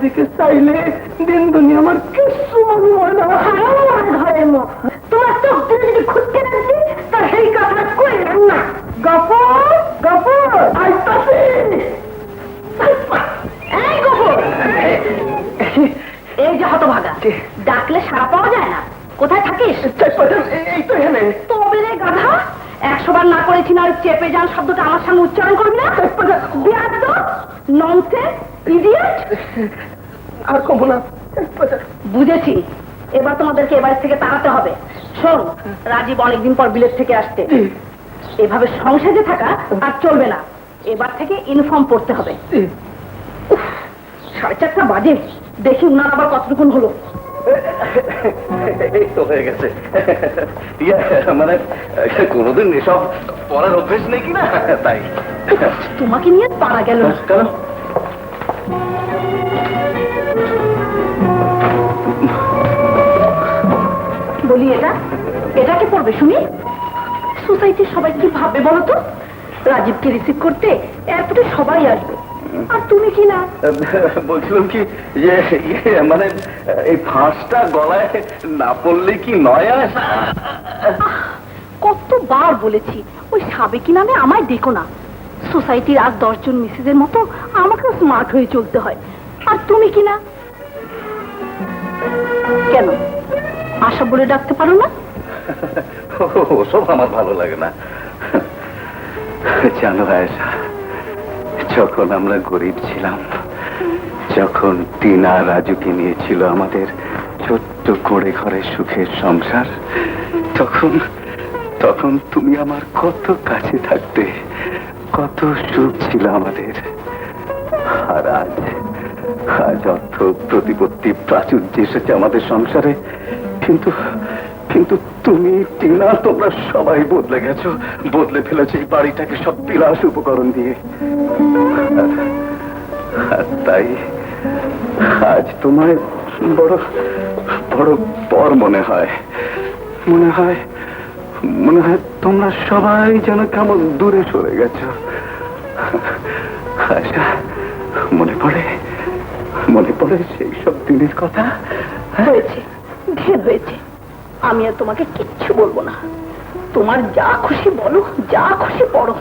দিকে চাইলে দিন দুনিয়া আমার কিছু মনে হয় না। ঘরের মুখ তোমার চোখ দিয়ে যদি খুঁজতে রাখছি তা সেই কথা কই না। গফর গফর আইতাছি। এই গফর, এই যে হতভাগা, ডাকলে সাড়া পাওয়া যায় না, কোথায় থাকিস? এই তো এখানে। তবে রে গাধা, 100 বার না করেছি না ওই চেপে যান শব্দটা আমার সামনে উচ্চারণ করবি না। Nonsense idiot. আর কমো না। বুঝেছি, এবার তোমাদেরকে এবার থেকে তাড়াতে হবে। শোন, রাজীব অনেকদিন পর বিলেত থেকে আসছে, এভাবে সংসারে থাকা আর চলবে না। এবার থেকে ইউনিফর্ম পড়তে হবে। 4:30 বাজে, দেখি উনার আবার কতটুকুন হলো। এই তো হয়ে গেছে। মানে কোনোদিন এসব পড়ার অভ্যেস নেই কিনা তাই। তোমাকে নিয়ে পারা গেল। কেন? বলি এটা কি পড়বে শুনি? সোসাইটির সবাই কি ভাববে বলো তো? রাজীবকে রিসিভ করতে এয়ারপোর্টে সবাই আসবে, আর তুমি কি না? বলছিলাম কি যে মানে এই ফাঁসটা গলায় না পড়লে কি নয়? কতবার বলেছি ওই সাবেকি নামে আমায় দেখো না। সোসাইটির আর 10 জন মিসেসের মতো আমাকে স্মার্ট হয়ে চলতে হয়, আর তুমি কি না? কেন আশা বলে ডাকতে পারো না? ওসব আমার ভালো লাগে না। জানো আয়েশা, যখন আমরা গরিব ছিলাম, যখন টিনা রাজুকে নিয়েছিল আমাদের ছোট্ট করে ঘরে সুখের সংসার, তখন তুমি আমার কত কাছে থাকতে, কত সুখ ছিল আমাদের। আর আজ অর্থ প্রতিপত্তি প্রাচুর্য এসেছে আমাদের সংসারে, কিন্তু তুমি টিনা তোমরা সবাই বদলে গেছো, বদলে ফেলেছো এই বাড়িটাকে সব বিলাস উপকরণ দিয়ে। তাই আজ তোমায় বড় বড় পর মনে হয় তোমরা সবাই যেন কেমন দূরে সরে গেছো। আচ্ছা, মনে পড়ে সেই সব দিনের কথা? হয়েছে, ঢের হয়েছে। আমি আর তোমাকে কিচ্ছু বলবো না। তোমার যা খুশি বলো, যা খুশি পড়ো।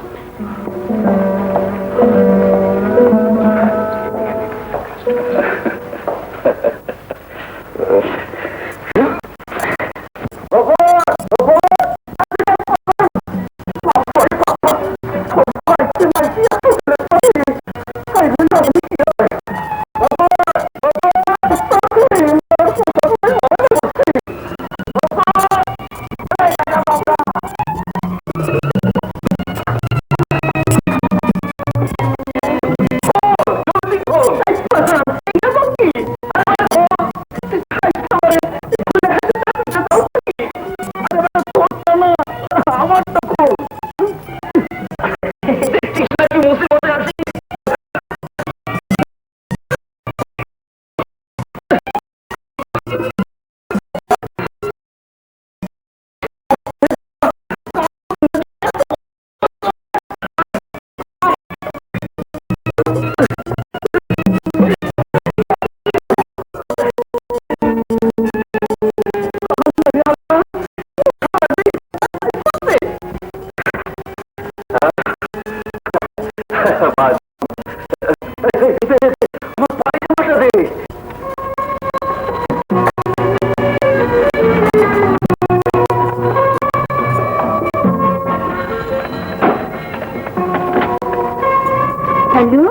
হ্যালো,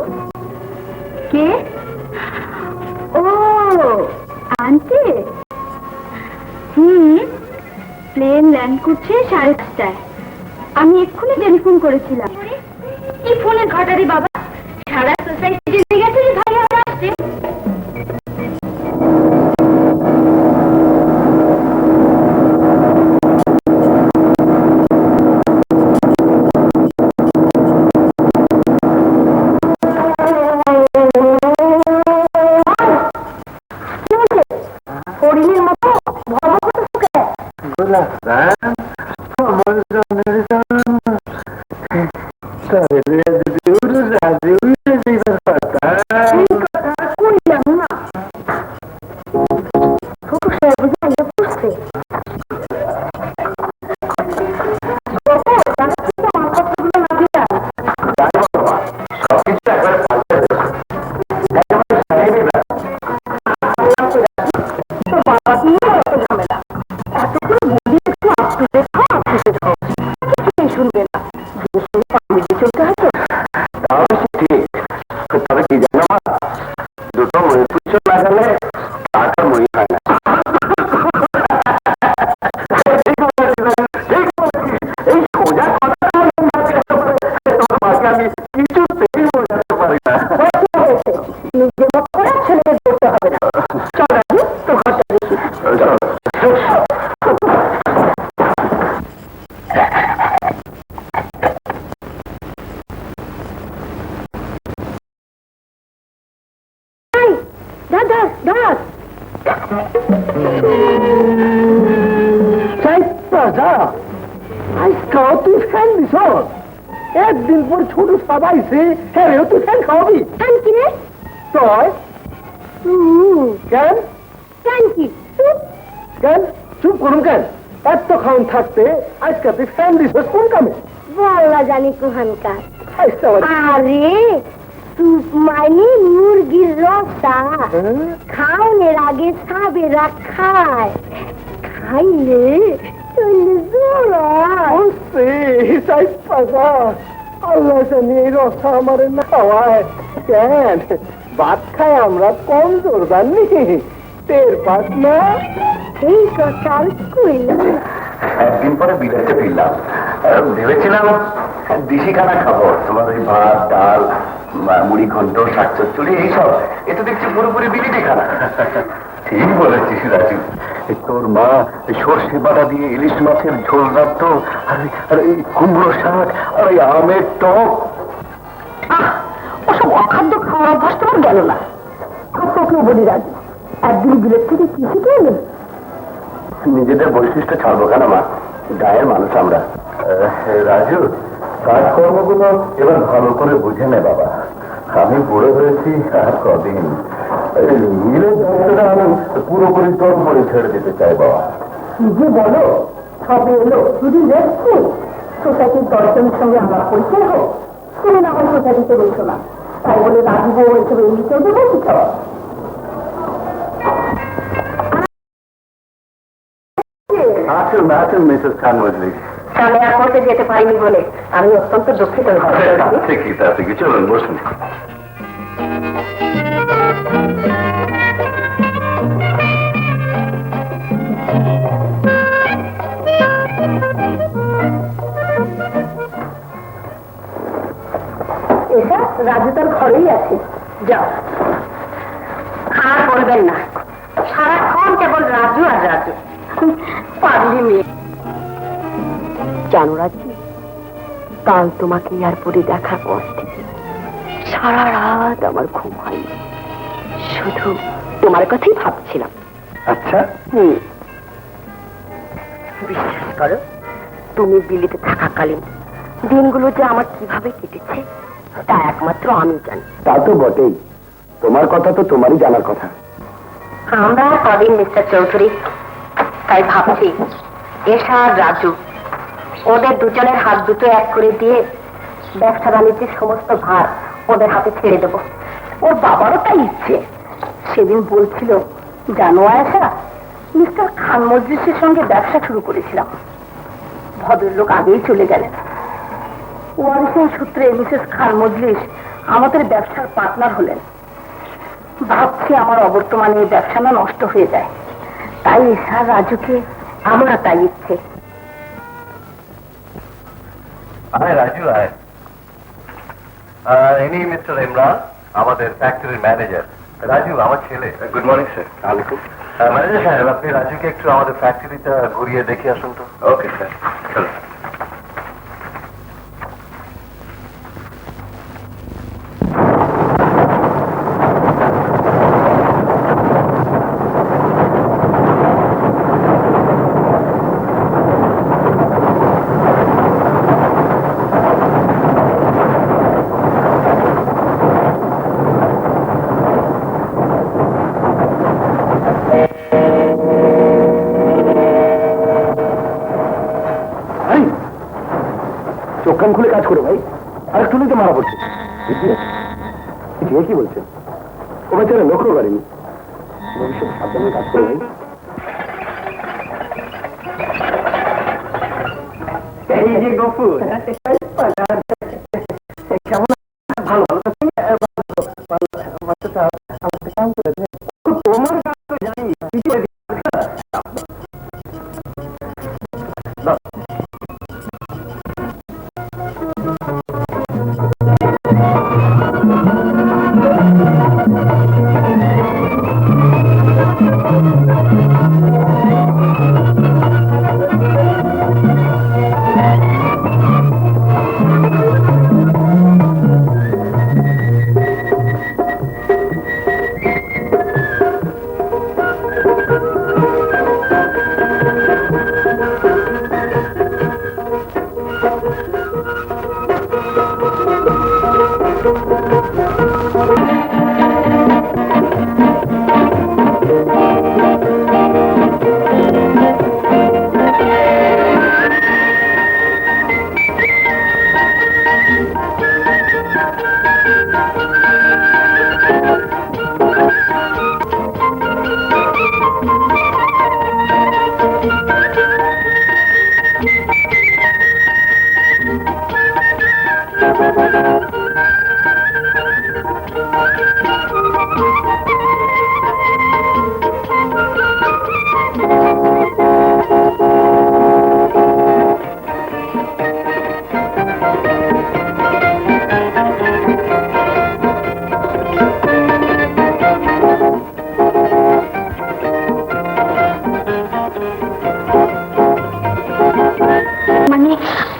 কে? ও আন্টি, প্লেন ল্যান্ড করছে 5:30টায়। আমি এক্ষুনি টেলিফোন করেছিলাম। কি ফোনের ঘটারি বাবা, সারা সোসাইটি জেনে গেছে যে ভাই আমার আসছে। শুনবে না, চলতে হয় তো। ঠিক, তবে কি জানো মা, দুটো মই পুচ্ছ লাগালে টাকা মই হয় না। এই সোজা কথা তোমার মাকে আমি কিছুতেই বোঝাতে পারি না। নিজের মত করে ছেলেকে করতে হবে না। চল রাজু, তোর ঘরটা দেখি। তুই ফ্যান দিস একদিন পর ছোট সবাইছে, হ্যাঁ তুই ফ্যান খাওয়াবি কিনে তয় কেন কেন কি কেন চুপ করুন কেন? এত খাওয়ান থাকতে আজকে তুই ফ্যান দিস কোন কামে? বলা জানি কুহানকার। আচ্ছা, আরে সুপ মানে মুরগির রসা খাওনের আগে সাবেরা খায়, খাইলে চলে আল্লাহ জানি এই রসা আমার না খাওয়ায় কেন? ভাত খায় আমরা কম জোর জানি, টের পাস না? এই কথাল কইলাম। একদিন পরে বিলাইতে ফিরলাম, ভেবেছিলাম দেশি খানা খাবো, তোমার ওই ভাত ডাল মুড়ি ঘন্ট শাক চচ্চড়ি এইসব। এ তো দেখছি পুরোপুরি বিলিতি খানা। ঠিক বলেছিস রাজু, তোর মা সর্ষে বাটা দিয়ে ইলিশ মাছের ঝোল রাখতো, আর এই কুমড়ো শাক আর এই আমের টক। ওসব অখাদ্য খাওয়ার অভ্যাস তোমার গেল না। তোকেও বলি রাজু, একদিন বিলেত থেকে কি শিখে এলেন? নিজেদের বৈশিষ্ট্য ছাড়বো কেন মা, গায়ের মানুষ আমরা। রাজু, কাজকর্মগুলো এবার ভালো করে বুঝে নে বাবা, আমি বুড়ো হয়েছি আর কদিন, মিলের দায়িত্বটা আমি পুরোপুরি তোর উপরে ছেড়ে দিতে চাই বাবা। কি যে বলো, সবে এলো দুদিন দেখছি সোসাইটির দর্শনের সঙ্গে আমার পরিচয় হোক, তুমি না হয় সোসাইটিতে বলছো না, তাই বলে রাজীব এসব এমনিতেও দেবো কিছু। আসুন আসুন মিসেস খান মজলিস। তাহলে আর করতে যেতে পারিনি বলে আমি অত্যন্ত দুঃখিত। ঠিকই তা ঠিকই, চলুন বসুন। এসা রাজু তার ঘরেই আছে, যাও। আর বলবেন না, সারাক্ষণ কেবল রাজু আর রাজু, পাগলি মেয়ে। জানো রাজু, কাল তোমাকে এয়ারপোর্টে দেখার পর থেকে সারা রাত আমার ঘুম হয়নি, শুধু তোমার কথাই ভাবছিলাম। আচ্ছা, বিশ্বাস করো, তুমি বিলিতে থাকাকালীন দিনগুলো যে আমার কিভাবে কেটেছে তা একমাত্র আমি জানি। তা তো বটেই, তোমার কথা তো তোমারই জানার কথা। আমরা কদিন মিস্টার চৌধুরী, তাই ভাবছি এশা আর রাজু ওদের দুজনের হাত দুটো এক করে দিয়ে ব্যবসা বাণিজ্যের সমস্ত ভার ওদের হাতে ছেড়ে দেব। ওর বাবারও তাই ইচ্ছে। সেদিন বলছিল, জানো আয়েশা, মিস্টার খান মজলিসের সঙ্গে ব্যবসা শুরু করেছিলাম, ভদ্রলোক আগেই চলে গেলেন। ওয়ারিসের সূত্রে মিসেস খান মজলিস আমাদের ব্যবসার পার্টনার হলেন। ভাবছি আমার অবর্তমানে এই ব্যবসা না নষ্ট হয়ে যায়, তাই এশা রাজুকে আমরা তাই ইচ্ছে। আয় রাজু আয়। ইনি মিস্টার ইমরান, আমাদের ফ্যাক্টরির ম্যানেজার। রাজু আমার ছেলে। Good morning sir. আলাইকুম। ম্যানেজার সাহেব, আপনি রাজুকে একটু আমাদের ফ্যাক্টরিটা ঘুরিয়ে দেখে আসুন তো। ওকে স্যার, চলো। চোখ কান খুলে কাজ করো ভাই, আর একটু তো মারা পড়ছে। কি বলছেন? ও বেচারা লক্ষ্য করেনি, ভবিষ্যতে সাবধানে কাজ করো ভাই। এই যে গফুর, কেমন ভালো ভালো তোমার কাজ তো জানি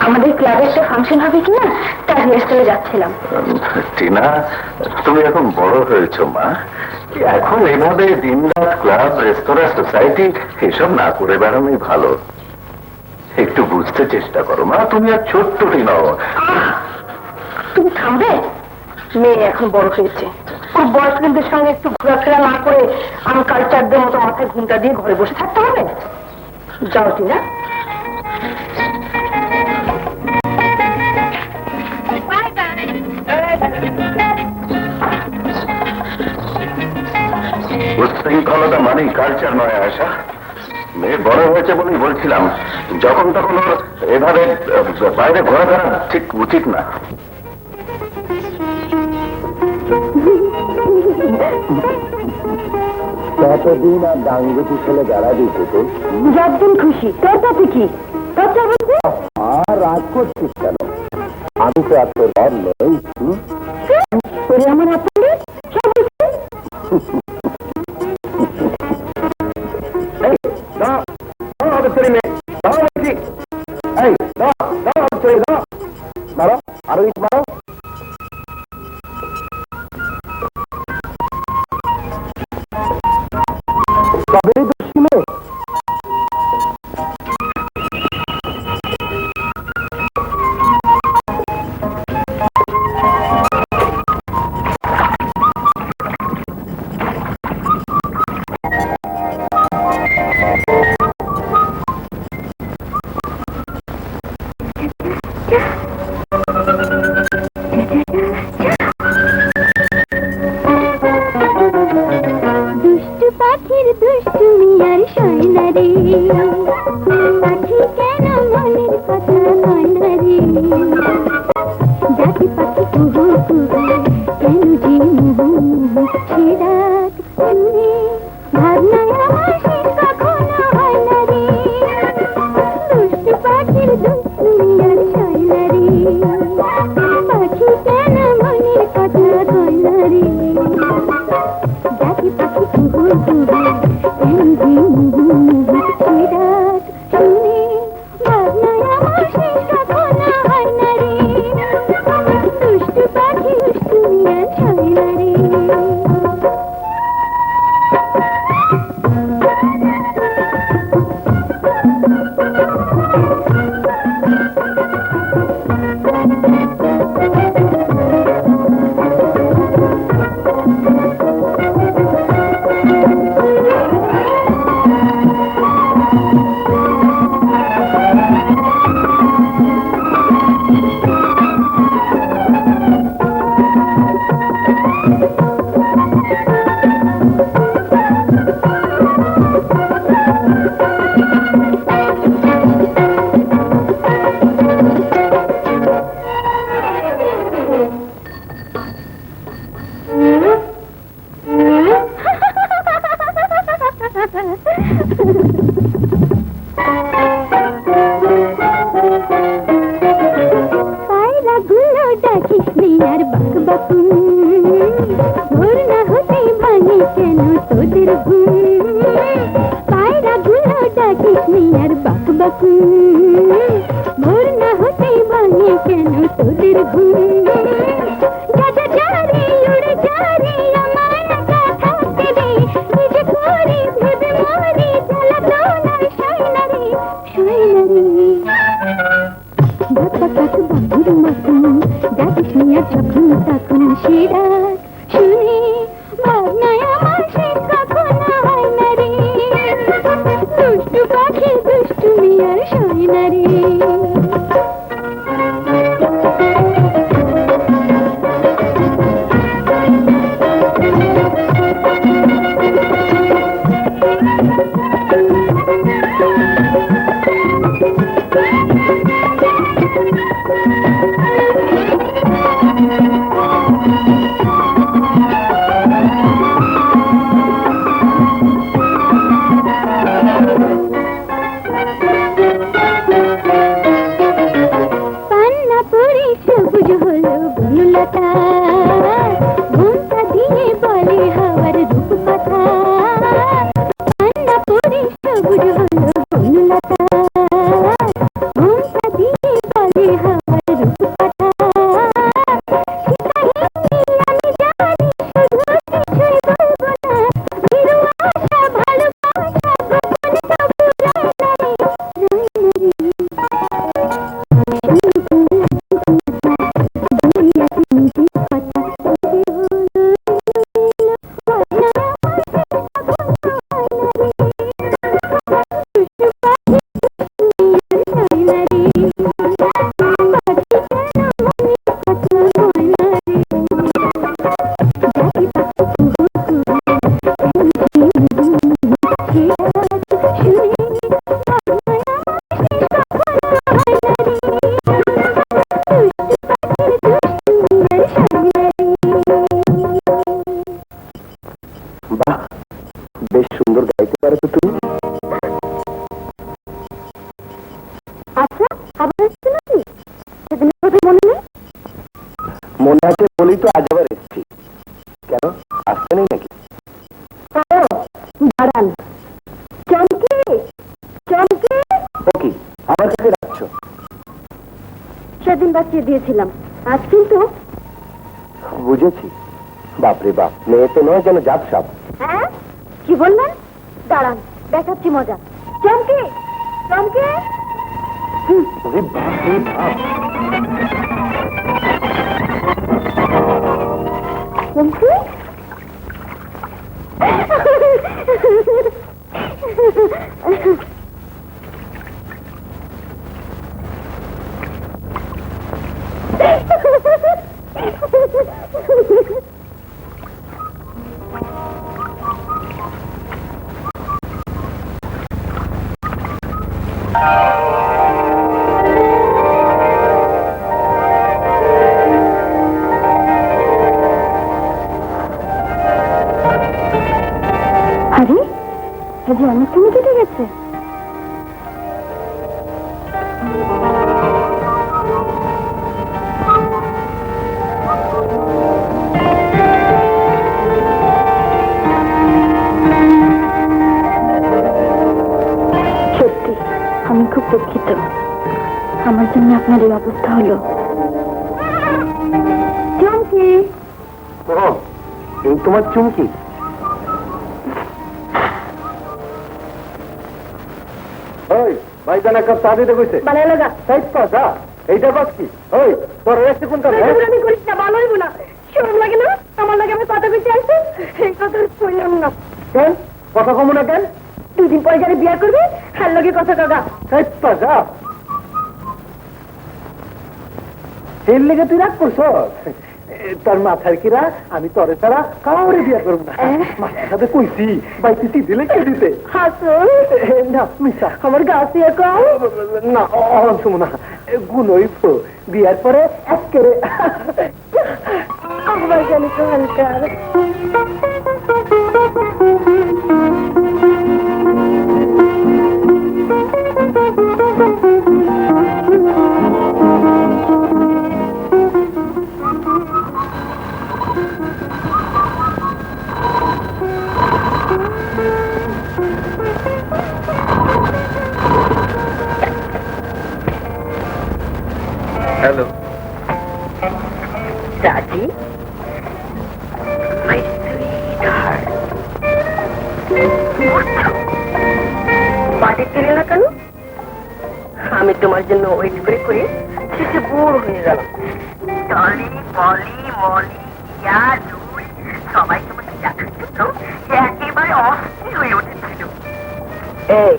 আমাদের ক্লাবে একটা ফাংশন হবে কিনা তার রিহার্সালে যাচ্ছিলাম। টিনা, তুমি এখন বড় হয়েছ মা, এখন এভাবে দিনরাত ক্লাব, রেস্তোরাঁ, সোসাইটি এসব না করে বেড়ানোই ভালো। একটু বুঝতে চেষ্টা করো মা, তুমি আর ছোট্ট টিনা। তুমি থামবে? মেয়ে এখন বড় হয়েছে, ওর বয়ফ্রেন্ডদের সঙ্গে একটু ঘোরাফেরা না করে আনকালচারদের মতো মাথায় ঘুমটা দিয়ে ঘরে বসে থাকতে হবে? যাও টিনা। উচ্ছৃঙ্খলতা মানেই কালচার নয় আশা। মেয়ে বড় হয়েছে বলেই বলছিলাম, যখন তখন ওর এভাবে বাইরে ঘোরাফেরা ঠিক উচিত না। কতদিন আর ডাঙ্গুটি ছেলে বেড়াবি তোকে? যতদিন খুশি। তোর তাতে কি? আর রাগ করছিস কেন? আমি তো এত রব নই। তোরে আমার আপনি আরো মারো। তবেই দোষী মেয়ে। পাখির দুষ্টুমি আর সয় না রে, পাখি কেন মনের কথা কয় না রে, ডাকে পাখি কুহু কুহু কেন যে মুহু মুহু সে ডাক শুনে ভাবনায় আমার শেষ কখনো হয় না রে, দুষ্টু পাখির দুষ্টুমি আর সয় না রে, পাখি কেন মনের কথা কয় না রে, ডাকে পাখি কুহু কুহু কেন যে মুহু মুহু সে ডাক শুনে ভাবনায় আমার শেষ কখনো হয় না রে। তোদের ঘুম যা যা যা রে উড়ে যা রে আমার একা থাকতে দে নিজে করে ভেবে মরে জ্বালা দোলায় শোয় না রে বাতাকাত বাবুর মতন ডাকিস নিয়ে যখন তখন সে ডাক শুনে ভাবনায় আমার শেষ কখনো হয় না রে দুষ্টু পাখি দুষ্টু মিয়ার শোয় না রে সবুজ হলো বনলতা ঘুমটা দিয়ে বলে হাওয়ার রূপ কথা পান্না পরে সবুজ হলো বনলতা ঘুমটা দিয়ে বলে হাওয়ার রূপ কথা আমি জানি শুধু কিছুই বলবো না বিরু আশা ভালোবাসা গোপনে তবু রয় না বেশ সুন্দর গাইতে পারো তো তুমি। আচ্ছা আবার আসছে নাকি সেদিনের কথা মনে নেই মনে আছে বলেই তো আজ আবার এসেছি। কেন আসতে নেই নাকি? দাঁড়ান চমকে চমকে ও কি আমার কাছে রাখছো? সেদিন বাঁচিয়ে দিয়েছিলাম আজ কিন্তু বুঝেছি। বাপরে বাপ, মেয়ে তো নয় যেন জাত সাপ। হ্যাঁ কি বললেন? দাঁড়ান দেখাচ্ছি মজা। চমকে চমকে ওরে বাপ রে বাপ। চমকে আরে আজ অনুষ্ঠানে কেটে গেছে। সত্যি আমি খুব দুঃখিত, আমার জন্য আপনার এই অবস্থা হলো। চমকি এই তোমার চুমকি? ওই ভাইজান এক কাপ চা দিতে কইছে। বানায় লাগা সাইড পাস এইটা বাস কি? ওই তোর রেস্টে কোন কাজ? আমি করিস না, ভালো হইব না। শরম লাগে না? আমার লাগে আমি কথা কইতে আসছি, এই কথা কইলাম না। কেন কথা কম না কেন? দুদিন পরে যারা বিয়া করবে হার লগে কথা কাকা। সাইড পাস এর লেগে তুই রাগ করছ? তোর মাথার কিরা আমি তরে ছাড়া কাউরে বিয়া করবো না। মাথার সাথে কইছি বাইতে চিঠি লিখে দিতে। হাসুন না মিশা আমার গাছ কম না শুনো না গুনইফ বিয়ার পরে একেবারে আমার জানি তো হালকার। হ্যালো রাজি, my sweetheart. বাড়ি ফিরে না কেন? আমি তোমার জন্য ওয়েট করে করে শেষে বোর হয়ে গেলাম। টলি, পলি, মলি, ইয়া, জুই সবাই তোমাকে দেখার জন্য একেবারে অস্থির হয়ে উঠেছিল। এই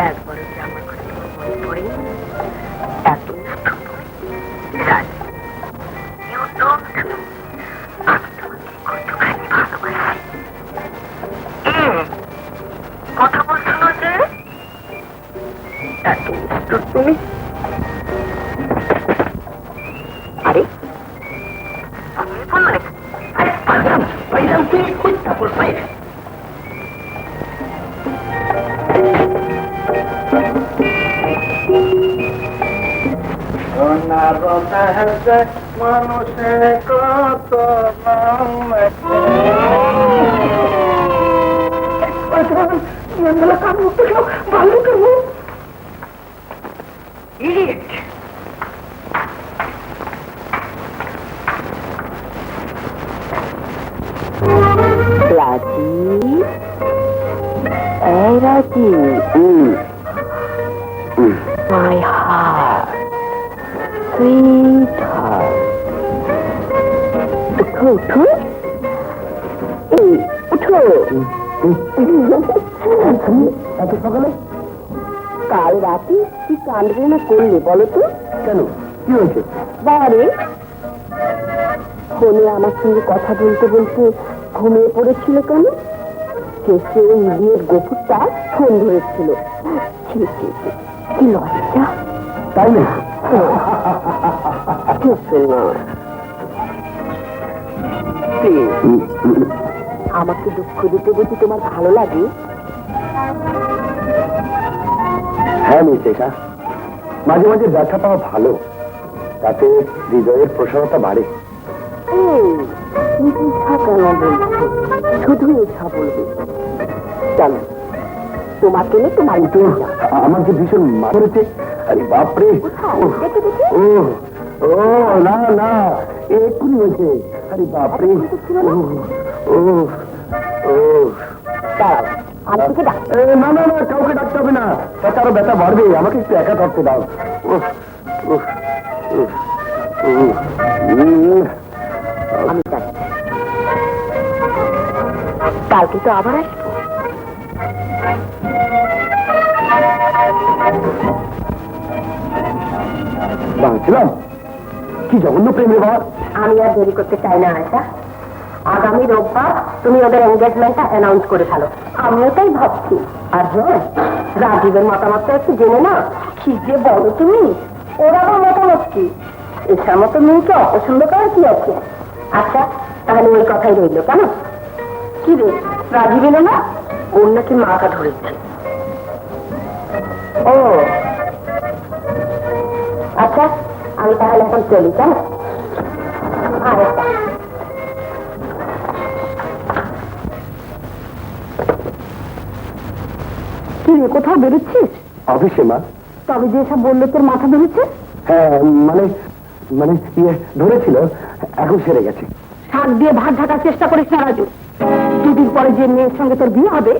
একবারও কি আমার কথা তোমার মনে পড়েনি? এত নিষ্ঠুর তুমি? রাজি, you don't know আমি তোমাকে কতখানি ভালোবাসি। কথা বলছো না যে? এত নিষ্ঠুর তুমি? আরে আমি ফোন মানে পাইলাম তুই খুঁজতা বল পাইলে মানুষে কত ভালো করবো ইডিয়েট। রাজি, এই রাজি, my heart, sweetheart. উঠো উঠো, এই উঠো। এত সকালে? কাল রাতে কি কান্ডে না করলে বলো তো? কেন, কি হয়েছে? বারে ফোনে আমার সঙ্গে কথা বলতে বলতে ঘুমিয়ে পড়েছিল কেন? শেষে ওই ইডিয়েট গোপুরটা ফোন ধরেছিল। কি লজ্জা, তাই না? আমাকে দুঃখ দিতে বুঝি তোমার ভালো লাগে? হ্যাঁ মিসেশা, মাঝে মাঝে ব্যথা পাওয়া ভালো, তাতে হৃদয়ের প্রসারতা বাড়ে। কেন বলছো? শুধু ইচ্ছা বলবে। চলো তোমাকে নিয়ে তোমার আমাকে ভীষণ মারেছে। আরে বাপরে, ও ও না না, এক্ষুনি হয়েছে। আরে বাপরে, ও ও না না না, কাউকে ডাকতে হবে না, তাতে আরো ব্যথা বাড়বে। আমাকে একটু একা থাকতে দাও। আমি যাচ্ছি, কালকে তো আবার আসবো। বাঁচলাম, কি জঘন্য প্রেম রে বাবা। আমি আর দেরি করতে চাই না আয়সা, আগামী রোববার তুমি ওদের এনগেজমেন্টটা অ্যানাউন্স করে ফেলো। আমিও তাই ভাবছি। আর হ্যাঁ, রাজীবের মতামতটা একটু জেনে না। কি যে বলো তুমি, ওর আবার মতামত কি? এছাড়া মতো মেয়েকে অপছন্দ করার কি আছে? আচ্ছা তাহলে ওই কথাই রইল। কেন কি রে, রাজীব এলো না? ওর নাকি মাথা ধরেছে। ও আচ্ছা, আমি তাহলে এখন চলি। কেন আচ্ছা, কি রে, কোথাও বেরোচ্ছিস? অফিসে মা। তবে যে সব বললো তোর মাথা ধরেছে? হ্যাঁ মানে মানে ইয়ে ধরেছিল, এখন সেরে গেছে। শাক দিয়ে ভাত ঢাকার চেষ্টা করিস না রাজু। দুদিন পরে যে মেয়ের সঙ্গে তোর বিয়ে হবে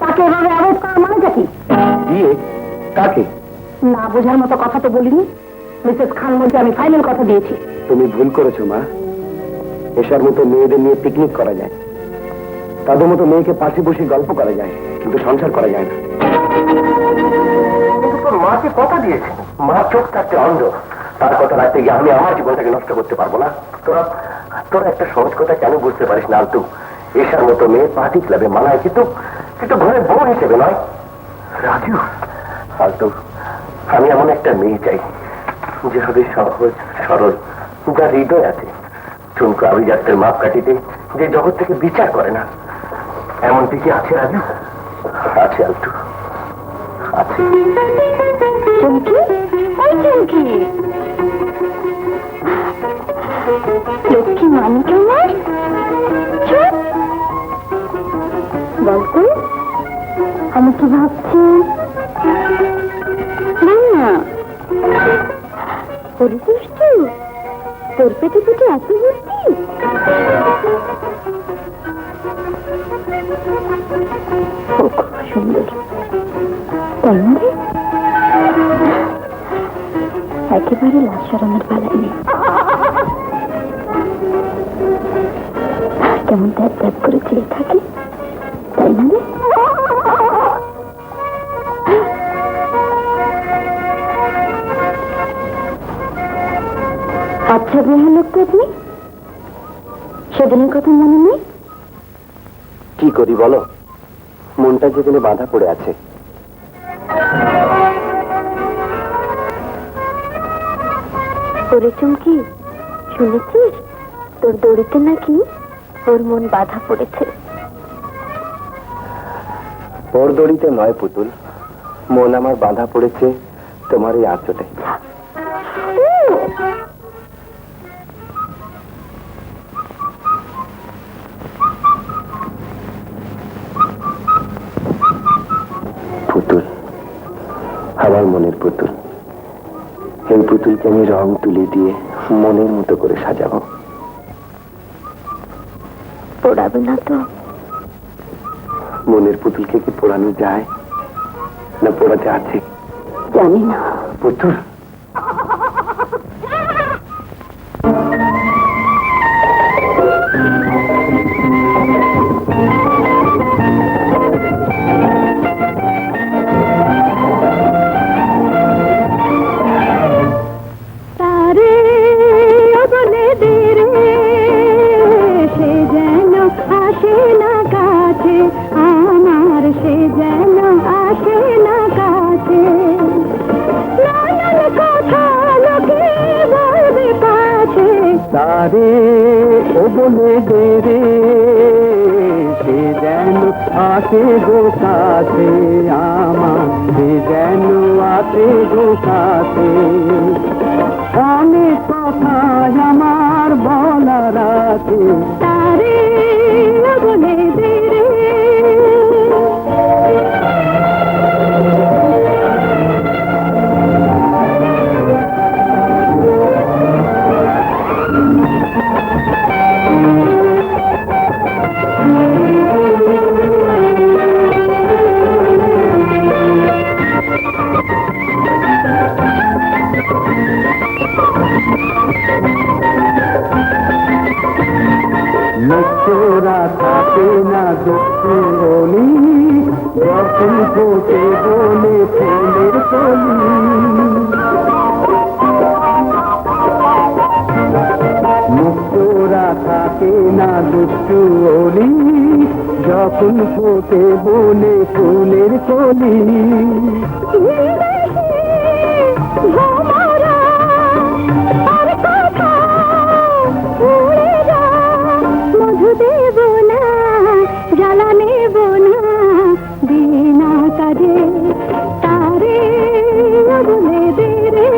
তাকে এভাবে অ্যাভয়েড করার মানেটা কি? বিয়ে কাকে? না বোঝার মতো কথা তো বলিনি। মিসেস খান বলতে আমি ফাইনাল কথা দিয়েছি। তুমি ভুল করেছো মা। এসব মতো মেয়েদের নিয়ে পিকনিক করা যায়, তাদের মতো মেয়েকে পাশে বসে গল্প করা যায়, কিন্তু সংসার করা যায় না। তোর মাকে কথা দিয়েছে, মা চোখ থাকতে অন্ধ। তার কথা রাখতে গিয়ে আমি আমার জীবনটাকে নষ্ট করতে পারবো না। তোরা তোরা একটা সহজ কথা কেন বুঝতে পারিস না আলতু? এসার মতো মেয়ে পার্টি ক্লাবে মানায়, কিন্তু কিন্তু ঘরের বউ হিসেবে নয়। রাজু আলতু, আমি এমন একটা মেয়ে চাই যে হবে সহজ সরল, যার হৃদয় আছে, চুনকো আভিজাত্যের মাপ কাটিতে যে জগৎ থেকে বিচার করে না। এমন কি আছে রাজু? আছে আলতু, আছে। চুমকি, ওই চুমকি, লক্ষ্মী মানে কেমন? বলতো আমি কি ভাবছি? না পরিদৃষ্ট তোর পেটে পেটে এত বুদ্ধি? ও খুব সুন্দর, তাই না রে? একেবারে লাজ শরমের বেলায় নেই। কেমন ট্যাপ ট্যাপ করে চেয়ে থাকে, তাই না রে? আচ্ছা বেহাল লোক তো আপনি, সেদিনের কথা মনে নেই? কি করি বলো, মনটা যেখানে বাঁধা পড়ে আছে। ওরে চুমকি, শুনেছিস তোর দড়িতে নাকি ওর মন বাধা পড়েছে? ওর দড়িতে নয় পুতুল, মন আমার বাঁধা পড়েছে তোমার এই আঁচলে। পুতুল, আমার মনের পুতুল, এই পুতুলকে আমি রং তুলি দিয়ে মনের মতো করে সাজাবো। পোড়াবে না তো? মনের পুতুলকে কি পোড়ানো যায় না পোড়াতে আছে? জানি না। পুতুল, তারে বলে দে রে, সে যেন আসে না কাছে আমার, সে যেন আসে না কাছে। নানান কথা লোকে বলবে পাছে, তারে ও বলে দে রে, সে যেন আসে গো কাছে আমার, সে যেন আসে গো কাছে। অনেক কথা আমার বলার আছে, তারে বলে দে রে। লোকেরা থাকে না দুঃখী, যখন ফোটে বলে ফুলের কলি। মুক্তরা থাকে না দুষ্টু অলি, যখন ফোটে বলে ফুলের কলি। মধু দেব না, জ্বালা নেব না, বিনা কাজে তারে বলে দে রে।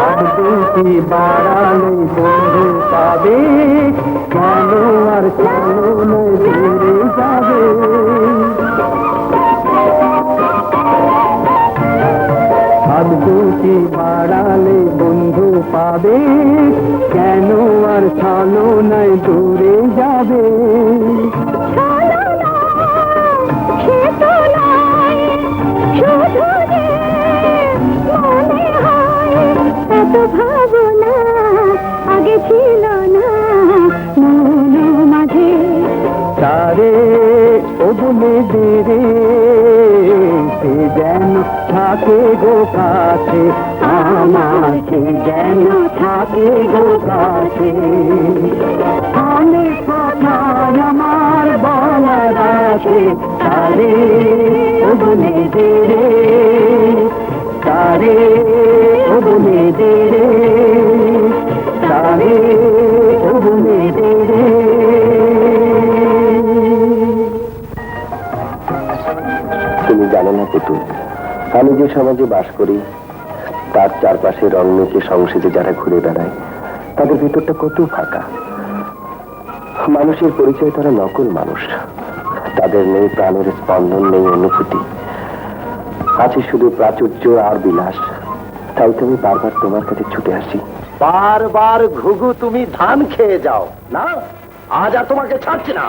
আর দুটি বাড়ালে বন্ধু পাবে, কেন আর চলো নয় দূরে যাবে। আর দুটি বাড়ালে বন্ধু পাবে, কেন আর চলো নয় দূরে যাবে। সে তো নয়, শুধু যে মনে হয় এত ভাবনা আগে ছিল না মন মাঝে। তারে ও বলে দে রে, সে যেন থাকে গো কাছে আমার, সে যেন থাকে গো কাছে। অনেক কথা আমার বলার আছে, তারে ও বলে দে রে, তারে ও বলে দে রে, তারে ও বলে দে রে। তুমি জানো না পুতুল, আমি যে সমাজে বাস করি তার চারপাশে রং মেখে সংসদে যারা ঘুরে বেড়ায় তাদের ভিতরটা কত ফাঁকা। মানুষের পরিচয় তারা নকল মানুষ, তাদের নেই প্রাণের স্পন্দন, নেই অনুভূতি, আছে শুধু প্রাচুর্য আর বিলাস। তাই তুমি বারবার তোমার কাছে ছুটে আসি। বারবার ঘুঘু তুমি ধান খেয়ে যাও না, আজ আর তোমাকে ছাড়ছি না।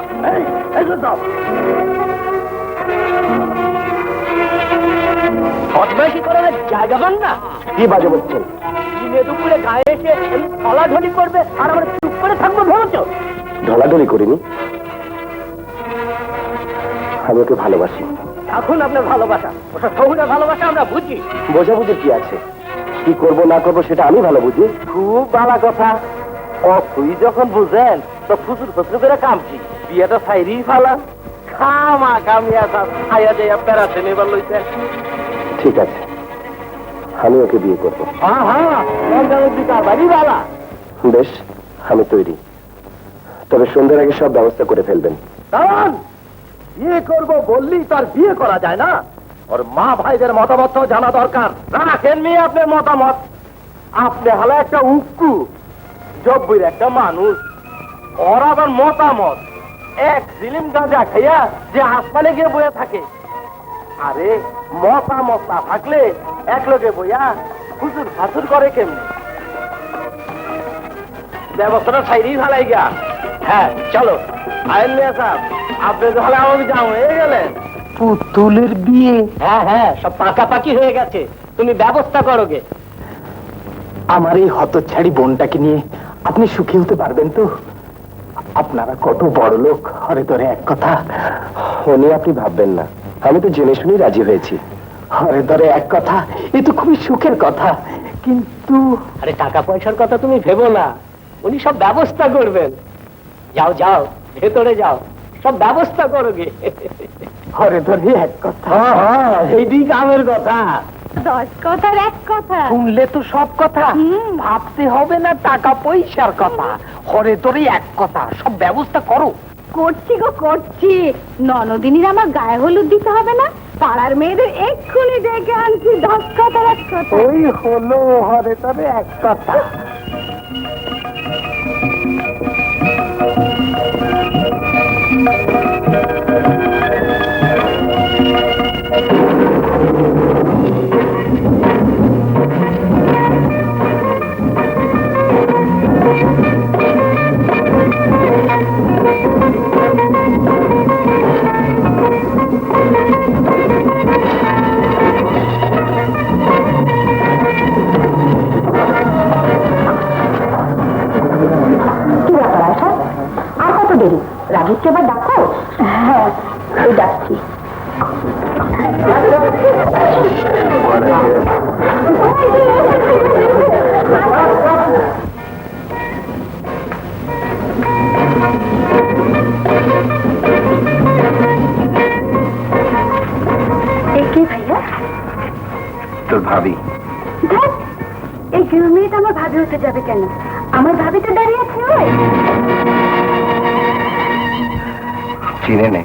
বদমাইশি করার জায়গা পান না? কি বাজে বলছেন? দিনে দুপুরে গায়ে এসে ঢলাঢলি করবে আর আমরা চুপ করে থাকবো ভেবেছো? ঢলাঢলি করিনি, আমি ওকে ভালোবাসি। এখন আপনার ভালোবাসা, ওটা শহুরে ভালোবাসা আমরা বুঝি। বোঝাবুঝির কি আছে? কি করব না করবো সেটা আমি ভালো বুঝি। খুব ভালো কথা। ও তুই যখন বুঝেন তো ফুসুর ফুসুর করে কামছি, বিয়েটা সাইরি ফালা খামা কামিয়া খাইয়া যাইয়া পেরাছে নেবার লইছেন। ঠিক আছে, আমি ওকে বিয়ে করবো। হ্যাঁ হ্যাঁ, বাড়ি বালা। বেশ, আমি তৈরি, তবে সন্ধ্যার আগে সব ব্যবস্থা করে ফেলবেন। দাঁড়ান, বিয়ে করবো বললেই তার বিয়ে করা যায় না? ওর মা ভাইদের মতামত জানা দরকার। রাখেন মেয়ে আপনার মতামত। আপনি হলো একটা উক্কু জব্বইর একটা মানুষ, ওর আবার মতামত এক জিলিম গাঁজা খাইয়া যে আসমানে গিয়ে বইয়া থাকে। আরে মতামত না থাকলে এক লোকে বইয়া হুজুর ফাসুর করে কেমনি? ব্যবস্থাটা সাইডেই ভালাই গা। হ্যাঁ চলো আইন মিয়া সাহেব, আপনি তাহলে আমাকে যাও হয়ে গেলেন। পুতুলের বিয়ে? হ্যাঁ হ্যাঁ, সব পাকাপাকি হয়ে গেছে, তুমি ব্যবস্থা করো গে। আমার এই হতচ্ছাড়ি বোনটাকে নিয়ে আপনি সুখী হতে পারবেন তো? আপনারা কত বড় লোক, হরে ধরে এক কথা। ও নিয়ে আপনি ভাববেন না, আমি তো জেনে শুনেই রাজি হয়েছি। হরে ধরে এক কথা, এ তো খুবই সুখের কথা। কিন্তু আরে টাকা পয়সার কথা তুমি ভেবো না, উনি সব ব্যবস্থা করবেন। যাও যাও, ভেতরে যাও, সব ব্যবস্থা করো গে। হরে ধরে এক কথা, এই দিক আমের কথা। 10 কথার এক কথা। শুনলে তো সব কথা, ভাবতে হবে না টাকা পয়সার কথা। হরে ধরে এক কথা, সব ব্যবস্থা করো। করছি গো করছি, ননদিনীর আমার গায়ে হলুদ দিতে হবে না? পাড়ার মেয়েদের এক্ষুনি ডেকে আনছি। 10 কথার এক কথা। ওই হলো হরে ধরে এক কথা। কি ব্যাপার আশা? আর কত দেরি? রাজুকে এবার ডাকো। হ্যাঁ, এই ডাকছি। কে ভাইয়া? তোর ভাবি। ধ্যাৎ, এই মেয়েটা আমার ভাবি হতে যাবে কেন? আমার ভাবি তো দাঁড়িয়ে আছে। ওই চিনে নে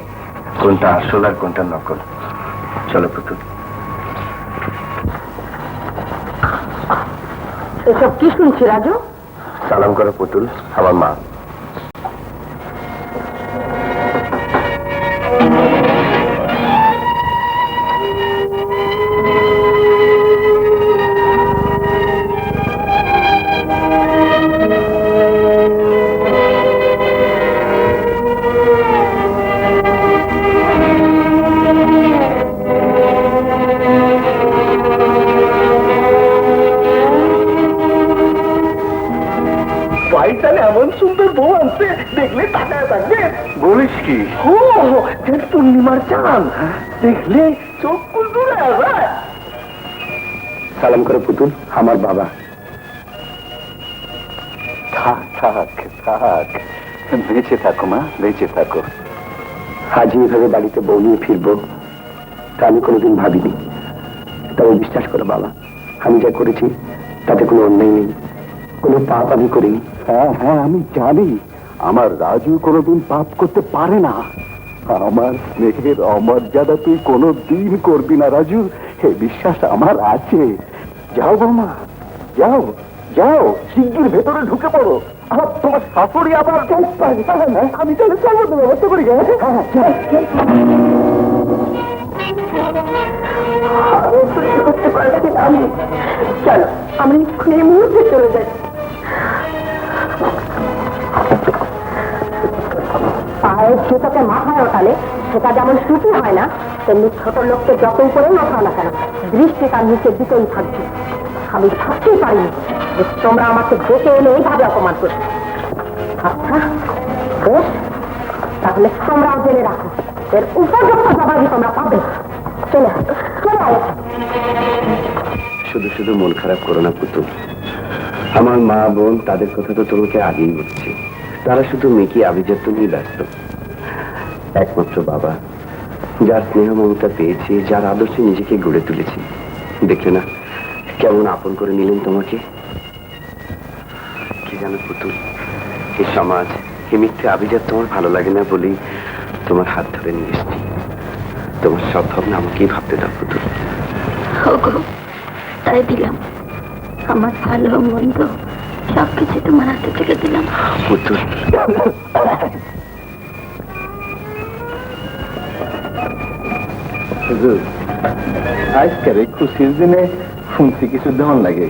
কোনটা আসল আর কোনটা নকল। চলো পুতুল। এসব কি শুনছি রাজু? সালাম করো পুতুল, আমার মা। ভাইটালে এমন সুন্দর বউ আনছে, দেখলে তাকায় থাকবে। বলিস কি? ও যেন পূর্ণিমার চাঁদ, দেখলে চোখ কুলকুলে যায়। সালাম করো পুতুল, আমার বাবা। থাক থাক থাক, বেঁচে থাকো মা, বেঁচে থাকো। আজই এভাবে বাড়িতে বউ নিয়ে ফিরবো তা আমি কোনোদিন ভাবিনি। তবে বিশ্বাস করো বাবা, আমি যা করেছি তাতে কোনো অন্যায় নেই, কোনো পাপ আমি করিনি। হ্যাঁ হ্যাঁ, আমি জানি আমার রাজু কোনোদিন পাপ করতে পারে না। আমার স্নেহের অমর্যাদা তুই কোনো দিন করবি না রাজু, হে বিশ্বাস আমার আছে। যাও বৌমা, যাও যাও, শিগগির ভেতরে ঢুকে পড়ো। আর তোমার শাশুড়ি আবার আমি তাহলে চলবো, ব্যবস্থা করি। করতে পারছি না আমি। চলো আমি এই মুহূর্তে চলে যাই। পায়ের জুতোকে মাথায় ওঠালে সেটা যেমন ছুটি হয় না, তেমনি ছোট লোককে যতই করে ওঠাও না কেন দৃষ্টি তার নিচের দিকেই থাকবে। আমি থাকতেই পারিনি যে তোমরা আমাকে দেখে এলে এইভাবে অপমান করছো। আচ্ছা বেশ, তাহলে তোমরাও জেনে রাখো এর উপযুক্ত জবাবই তোমরা পাবে। চলে চলে আয়। শুধু শুধু মন খারাপ করো না পুতুল। আমার মা বোন তাদের কথা তো তোমাকে আগেই বলছি, তারা শুধু মেকি আভিজাত্য নিয়ে ব্যস্ত। একমাত্র বাবা, যার স্নেহ মমতা পেয়েছি, যার আদর্শে নিজেকে গড়ে তুলেছি, দেখলে না কেমন আপন করে নিলেন তোমাকে। কি জানো পুতুল, এই সমাজ, এই মিথ্যে আভিজাত তোমার ভালো লাগে না বলেই তোমার হাত ধরে নিয়ে এসছি। তোমার সব ভাবনা আমাকেই ভাবতে দাও পুতুল। তাই দিলাম, আমার ভালো মন্দ সবকিছু তোমার হাতে থেকে দিলাম। পুতুল, আজকের এই খুশির দিনে শুনছি কিছু দেওয়ান লাগে।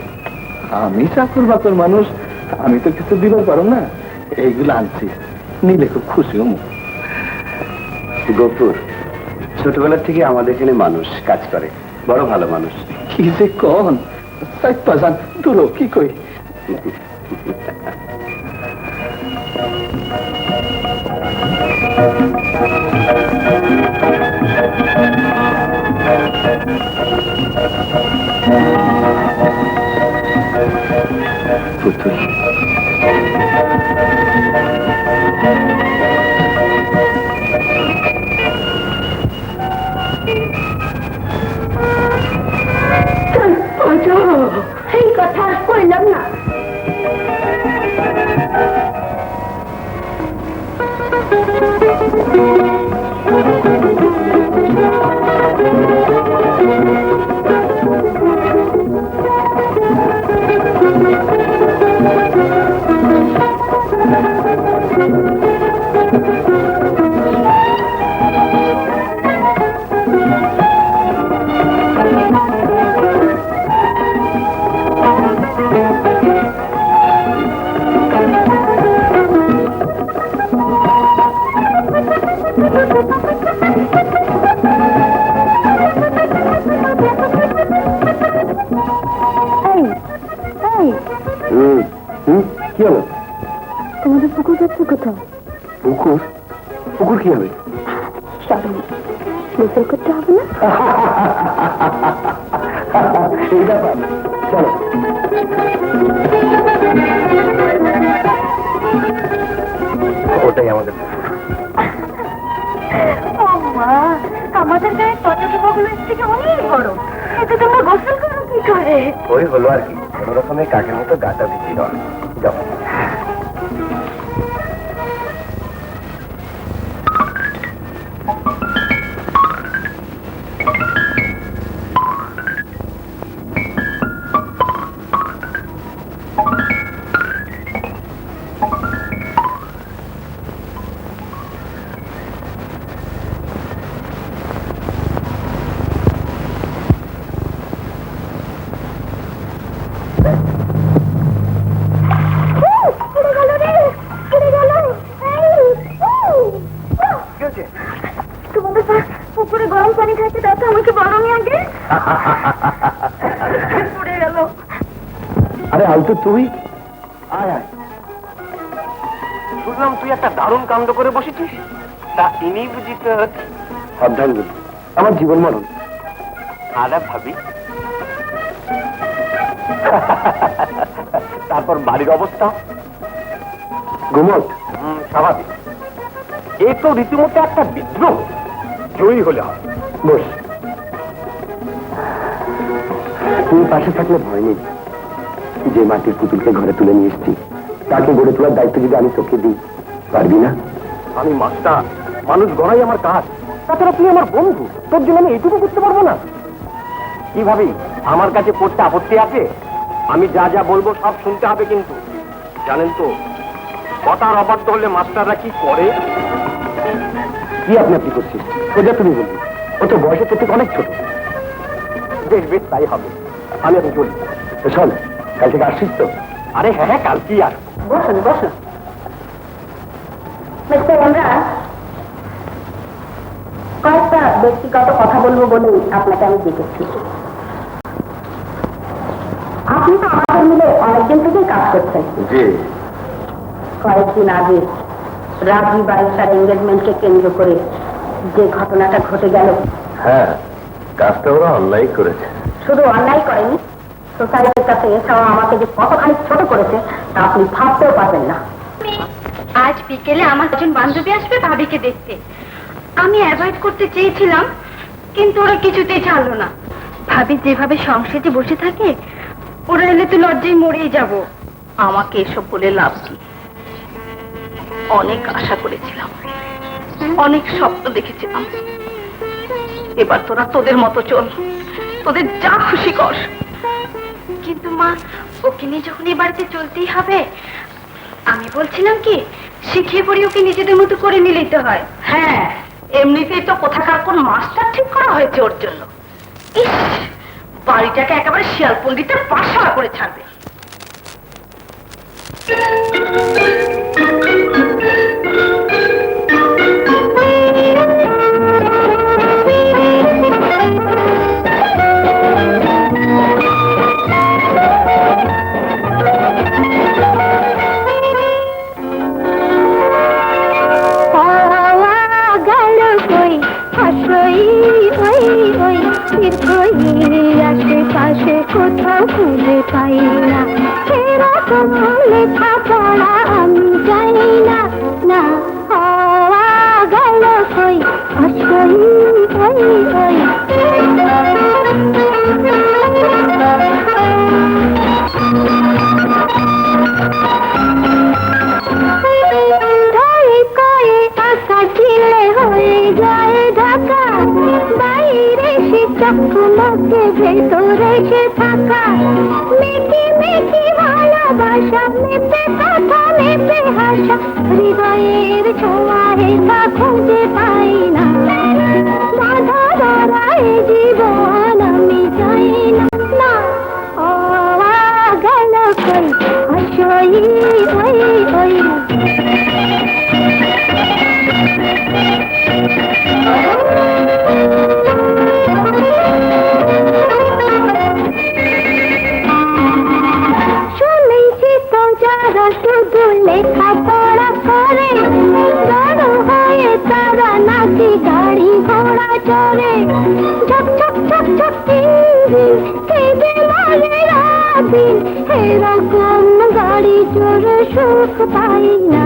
আমি চাকর বাকর মানুষ, আমি তো কিছু দিবার পারো না, এইগুলো আনছি, নিলে খুব খুশি হম। গফুর ছোটবেলা থেকে আমাদের এখানে মানুষ কাজ করে, বড় ভালো মানুষ। কি যে কন পাজান দূর কি কই। পুতুল, এই কথা আর কইলাম না। কি হলো? তোমাদের পুকুর যাচ্ছে কোথাও? পুকুর? পুকুর কি হবে? সবাই গোসল করতে হবে না? এই ব্যাপার, চলো। ওটাই আমাদের আমাদের গায়ে পতাকাগুলোর থেকে অনেক বড়, এতে তোমরা গোসল করো কি করে? ওই হলো আর কি, কোন রকমের কাকের মতো গাটা ভিজি দেওয়া। যাও। তোমাদের পুকুরে গরম পানি খাইতে দাও তো আমাকে বরং আগে। পড়ে গেল। আরে আলতো তুই আয় আয়। শুনলাম তুই একটা দারুণ কাণ্ড করে বসেছিস, তা ইনি বুঝি তোর অর্ধাঙ্গুল, আমার জীবন মরণ। আরে ভাবি, তারপর বাড়ির অবস্থা? ঘুমট স্বাভাবিক। এ তো রীতিমতো একটা বিদ্রোহ, জয়ী হলে হবে। বস, তুমি পাশে থাকলে ভয় নেই। যে মাটির পুতুলকে ঘরে তুলে নিয়ে এসছি, তাকে গড়ে তোলার দায়িত্ব যদি আমি তোকে দিই, পারবি না? আমি মাস্টার, মানুষ গড়াই আমার কাজ, তাছাড়া তুই আমার বন্ধু, তোর জন্য আমি এইটুকু করতে পারবো না? কি ভাবি আমার কাছে পড়তে আপত্তি আছে? আমি যা যা বলবো সব শুনতে হবে, কিন্তু জানেন তো কথার অবাধ্য হলে মাস্টাররা কি করে? কি আপনি করছিস? সোজা তুমি বলবি, ও তো বয়সে তোর থেকে অনেক ছোট। বেশ বেশ তাই হবে, আমি এখন চলি। শোন, কাল থেকে আসছিস তো? আরে হ্যাঁ হ্যাঁ, কাল কি আর। বসুন বসুন মিস্টার ইমরান, কয়েকটা ব্যক্তিগত কথা বলবো বলেই আপনাকে আমি ডেকেছি। আপনি তো আমাদের মিলে অনেকদিন থেকেই কাজ করছেন। জি। কয়েকদিন আগে রাজি বারিশার এঙ্গেজমেন্টকে কেন্দ্র করে যে ঘটনাটা ঘটে গেল, হ্যাঁ, কাজটা ওরা অন্যায় করেছে। শুধু অন্যায় করেনি, সোসাইটির কাছে এছাড়াও আমাকে যে কতখানি ছোট করেছে তা আপনি ভাবতেও পারবেন না। আজ বিকেলে আমার একজন বান্ধবী আসবে ভাবিকে দেখতে। আমি অ্যাভয়েড করতে চেয়েছিলাম, কিন্তু ওরা কিছুতেই ছাড়লো না। ভাবি যেভাবে সংসারে বসে থাকে, ওরা এলে তো লজ্জায় মরেই যাব। আমাকে এসব বলে লাভ কি? অনেক আশা করেছিলাম, অনেক স্বপ্ন দেখেছিলাম। এবার তোরা তোদের মতো চল, তোদের যা খুশি কর। কিন্তু মা, ওকে নিয়ে যখন এই বাড়িতে চলতেই হবে, আমি বলছিলাম কি শিখিয়ে পড়ি ওকে নিজেদের মতো করে নিলেই তো হয়। হ্যাঁ, এমনিতেই তো কোথাকার কোন মাস্টার ঠিক করা হয়েছে ওর জন্য। ইস, বাড়িটাকে একেবারে শিয়ালপন্ডিতের পাঠশালা করে ছাড়বে। আশেপাশে কোথাও খুঁজে পাই না, এরকম লেখা পড়া আমি জানি না। না হওয়া গেল কই, আসই ওই ওই। চক্ষুমুখে ভেতরে সে থাকা, মেকি মেকি ভালোবাসা, মেপে কথা মেপে হাসা, হৃদয়ের ছোঁয়া হেতা খুঁজে পাই না। বাধা ধরা এ জীবন আমি চাই না। না হওয়া গেল কই, আসই ওই ওই। শুধু লেখা পড়া করে বড় হয়ে তারা নাকি গাড়ি ঘোড়া চড়ে, ঝক ঝক ঝক ঝক খেতে মারে রাদিন, এরকম গাড়ি চড়ে সুখ পাই না।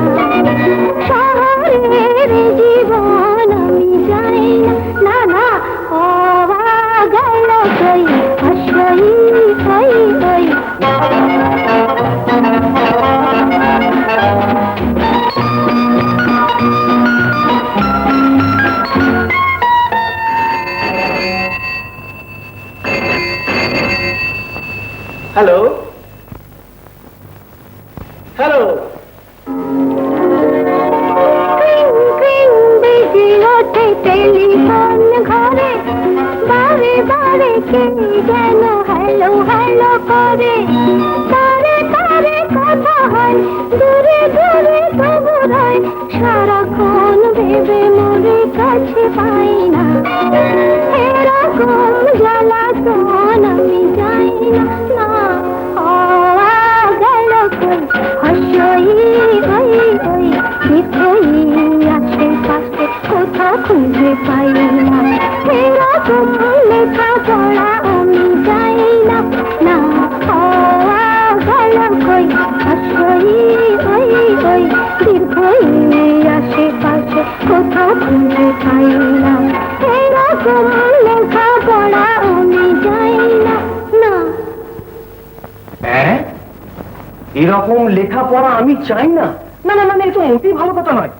শহরের জীবন আমি যাই না। না না হওয়া গেল কই, আসই ওই ওই। হ্যালো হ্যালো, বেজে ওঠে টেলিফোন ঘরে, বারে বারে কে যেন হ্যালো হ্যালো করে। তারে তারে কথা হয়, দূরে দূরে খবর হয়, সারাক্ষণ ভেবে মরে কাছে পাই না। এরকম জ্বালাতন আমি যাই না। না হওয়া গেল কই, হাসই ওই ওই। বিথই আশেপাশে কোথাও খুঁজে পাই না, এরকম লেখা পড়া আমি যাই না। না হওয়া গেল কই, হাসই ওই ওই। দীর্ঘই আশেপাশে কোথাও খুঁজে পাই না, এরকম লেখা পড়া আমি যাই না। না এরকম লেখাপড়া আমি চাই না? না না না, এটা মোটেই ভালো কথা নয়।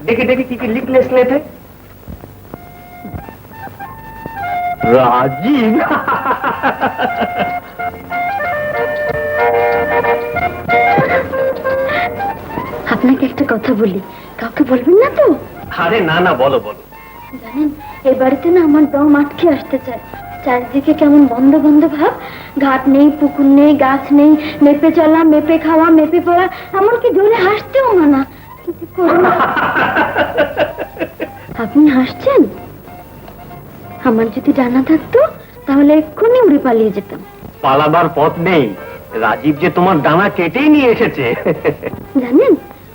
দেখি দেখি কি কি লিখলে স্লেটে। রাজীব। আপনাকে একটা কথা বলি, কাউকে বলবেন না তো? আরে না না, বলো বলো। জানেন, এই বাড়িতে না আমার দম আটকে আসতে চায়। চারিদিকে কেমন বন্ধ বন্ধ ভাব, ঘাট নেই, পুকুর নেই, গাছ নেই, মেপে চলা, মেপে খাওয়া, মেপে পড়া, এমনকি জোরে হাসতেও মানা। কি করব? আপনি হাসছেন? আমার যদি জানা থাকতো তাহলে এক্ষুনি উড়ে পালিয়ে যেতাম। পালাবার পথ নেই, রাজীব যে তোমার ডানা কেটেই নিয়ে এসেছে। জানেন,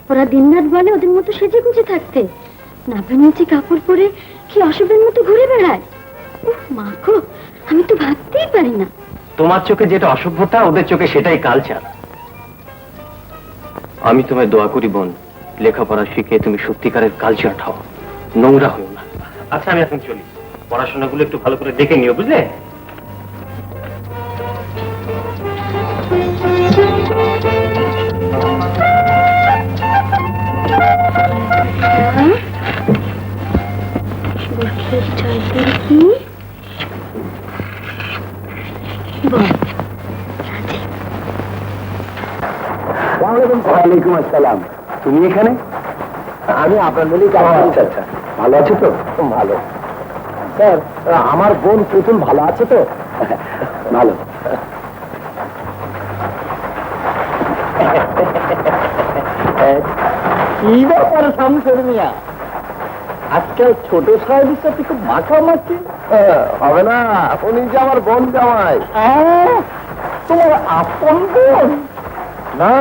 ওরা দিনরাত বলে ওদের মতো সেজে গুজে থাকতে, নাভি নিচে কাপড় পরে কি অসভ্যের মতো ঘুরে বেড়ায়। উফ, মা গো, আমি তো ভাবতেই পারি না। তোমার চোখে যেটা অসভ্যতা, ওদের চোখে সেটাই কালচার। আমি তোমায় দোয়া করি বোন, লেখাপড়া শিখে তুমি সত্যিকারের কালচার হও, নোংরা হও না। আচ্ছা আমি এখন চলি, পড়াশোনাগুলো একটু ভালো করে দেখে নিও, বুঝলে? বর্ষের চাঁদের কি বল, রাজে। ওয়ালাইকুম আসসালাম। তুমি এখানে? আমি আপনার বলি। আচ্ছা আচ্ছা, ভালো আছো তো? ভালো স্যার, আমার বোন পুতুল ভালো আছে তো? ভালো। কি ব্যাপার শামসুর মিয়া, আজকাল ছোট সাহেবের সাথে খুব মাখামাখি? হবে না, উনি যে আমার বোন জামাই। তোমার আপন বোন? না,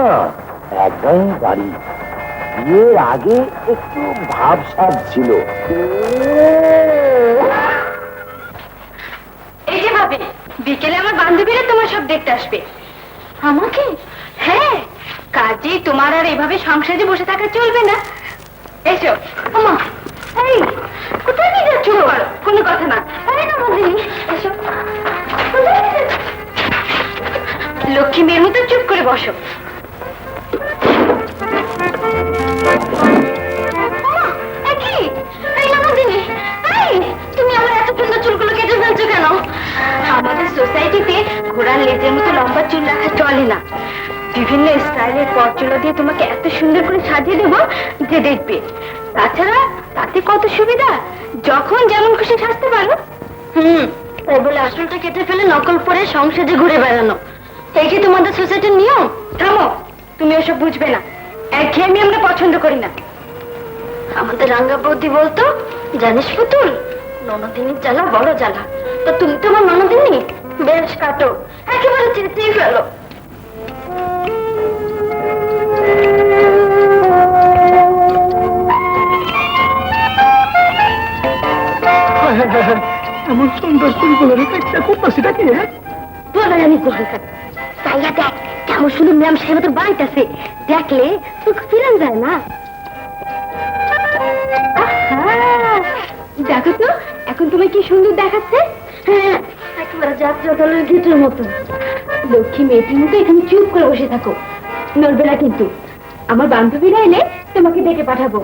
একদম বাড়ি। বিয়ের আগে একটু ভাবসাব ছিল। এই যে ভাবি, বিকেলে আমার বান্ধবীরা তোমার সব দেখতে আসবে। আমাকে? হ্যাঁ, কাজেই তোমার আর এভাবে সংসারে বসে থাকা চলবে না। এসো। আমা, এই কোথায় নিয়ে যাচ্ছ? কোনো কথা না। আরে না বন্ধুনি, এসো। লক্ষ্মী মেয়ের মতো চুপ করে বসো। তুমি আমার এত সুন্দর চুলগুলো কেটে ফেলছো কেন? আমাদের সোসাইটিতে ঘোড়ার লেজের মতো লম্বা চুল রাখা চলে না। বিভিন্ন স্টাইলের পরচুলা দিয়ে তোমাকে এত সুন্দর করে সাজিয়ে দেবো যে দেখবে। তাছাড়া তাতে কত সুবিধা, যখন যেমন খুশি সাজতে পারো। তাই বলে আসলটা কেটে ফেলে নকল পরে সংসারে ঘুরে বেড়ানো, এই কি তোমাদের সোসাইটির নিয়ম? থামো, তুমি ওসব বুঝবে না। একঘেয়েমি আমরা পছন্দ করি না। আমাদের রাঙ্গা বৌদি বলতো, জানিস পুতুল, ননদিনীর জ্বালা বড় জ্বালা। তো তুমি তো আমার ননদিনী, বেশ কাটো, একেবারে চেঁচিয়ে ফেলো। এমন সুন্দর চুলগুলো রেখে করতেছিটা কি? বলে জানি কোহানকার, তাইয়া দেখ কেমন শুধু ম্যাম সাহেব তোর বাড়িতেছে, দেখলে চোখ ফিরেন যায় না। দেখো তো এখন তুমি কি সুন্দর দেখাচ্ছে। হ্যাঁ, একেবারে যাত্রা দলের গীতের মতো। লক্ষ্মী মেয়েটির মতো এখানে চুপ করে বসে থাকো, নড়বে না কিন্তু। আমার বান্ধবীরা এলে তোমাকে ডেকে পাঠাবো।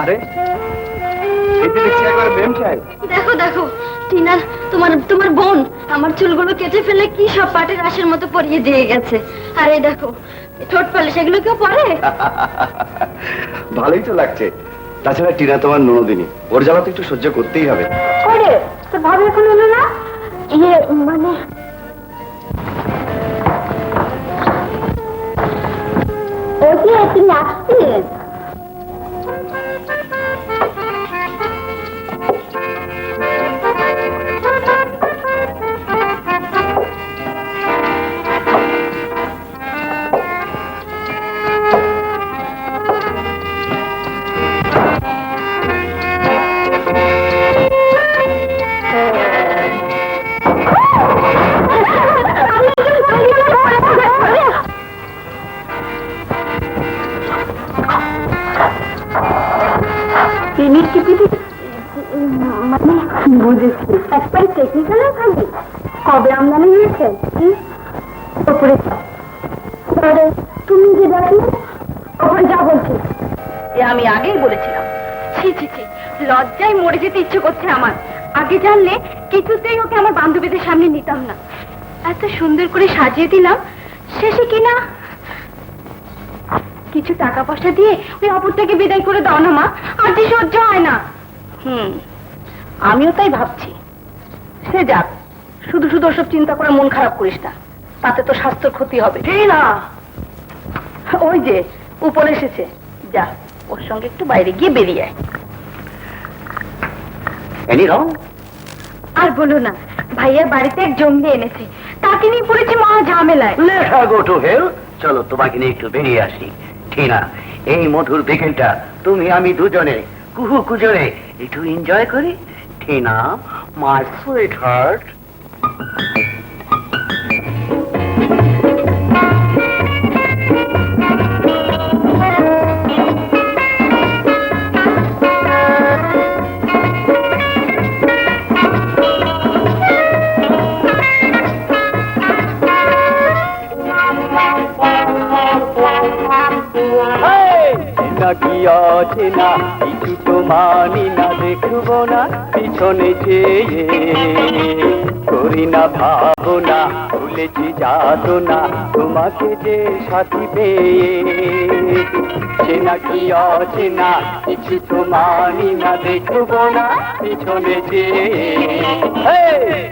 আরে এতে দেখছি একবার বেম সাহেব। দেখো দেখো টিনা, তোমার তোমার বোন আমার চুলগুলো কেটে ফেলে কি সব পাটের আশের মতো পরিয়ে দিয়ে গেছে। আর এই দেখো ঠোঁট পালিশ, এগুলো কেউ পরে? ভালোই তো লাগছে। তাছাড়া টিনা তোমার ননদিনী, ওর জ্বালা তো একটু সহ্য করতেই হবে। ওরে তোর ভাবি এখন এলো না? ইয়ে মানে ওই যে তুমি আসছিলেন। কবে আমদানি হয়েছে? ওপরে যাও। আরে, তুমি যে ডাকলে ওপরে যা বলছি। এ আমি আগেই বলেছিলাম। ছি ছি ছি, লজ্জায় মরে যেতে ইচ্ছে করছে আমার। আগে জানলে কিছুতেই ওকে আমার বান্ধবীদের সামনে নিতাম না। এত সুন্দর করে সাজিয়ে দিলাম, শেষে কিনা কিছু টাকা পয়সা দিয়ে ওই অপরটাকে বিদায় করে দাও না মা, আর যে সহ্য হয় না। আমিও তাই ভাবছি। সে যাক, শুধু শুধু ওসব চিন্তা করে মন খারাপ করিস না, তাতে তো স্বাস্থ্যের ক্ষতি হবে। ঠিক না? ওই যে উপরে এসেছে, যা ওর সঙ্গে একটু বাইরে গিয়ে বেরিয়ে আয়। Any wrong? আর বলো না, ভাইয়া বাড়িতে এক জঙ্গলি এনেছে, তাকে নিয়ে পড়েছে মহা ঝামেলায়। Let her go to hell. চলো তোমাকে নিয়ে একটু বেরিয়ে আসি। ঠিনা, এই মধুর বিকেলটা তুমি আমি দুজনে কুহু কুজনে একটু এনজয় করি। ঠিনা, মাই সুইট হার্ট। কি আছে না কিছু তো মানি না, দেখবো না পিছনে চেয়ে, করি না ভাবনা ভুলেছি যাতো না তোমাকে যে সাথী পেয়ে। সে নাকি আছে না কিছু তো মানি না, দেখবো না পিছনে চেয়ে,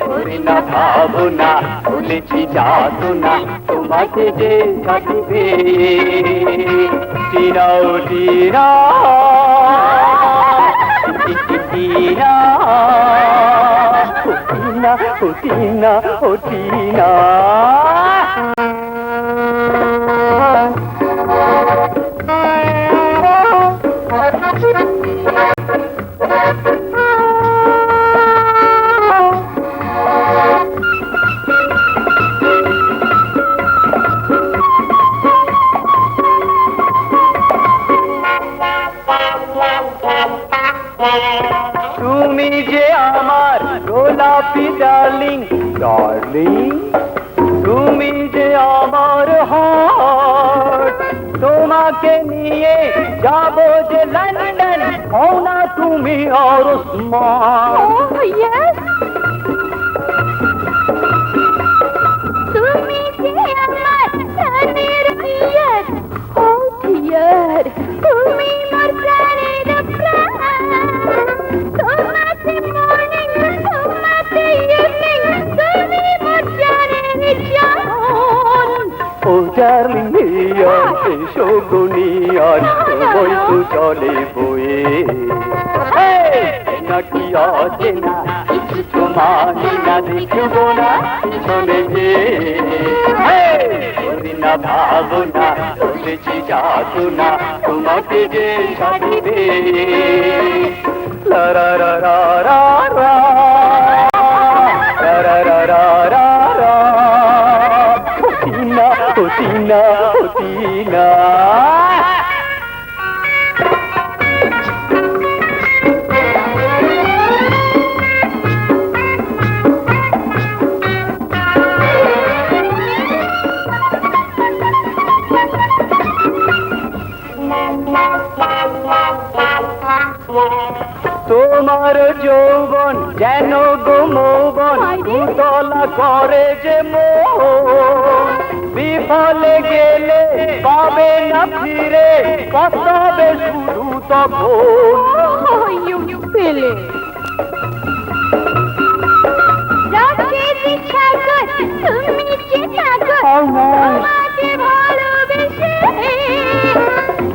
করি না ভাবনা ভুলেছি যাতো না তোমাকে যে সাথী পেয়ে। টিনা ও টিনা, টিনা ও টিনা, ও টিনা। তুমি যে আমার গোলাপি ডার্লিং, ডার্লিং, তুমি যে আমার হার্ট, তোমাকে নিয়ে যাবো যে লন্ডন, হও না তুমি আর স্মার্ট। তুমি যে আমার প্রাণের পিয়ার, ও ডিয়ার, তুমি মোর প্রাণের প্রাণ। তোমাতে মর্নিং, তোমাতে ইভিনিং, তুমি মোর জানের জান। ও ডার্লিং হিয়ার, এসো গুনিয়ার, ওই তো চলে বয়ে। নাকি আছে না কিছু তো মানি না, দেখবো না পিছনে যে, করি না ভাবনা বলেছি যাতো না তোমাকে যে সাথী পেয়ে। লা রা রা রা রা রা, রা রা রা রা রা রা, ও টিনা, ও টিনা, ও টিনা। তোমার যৌবন যেন গো মৌবন, উতলা করে যে মন, বিফলে গেলে পাবে না ফিরে, পস্তাবে শুধু তখন। পেলে তুমি যে সাগর, তোমাকে ভালোবেসে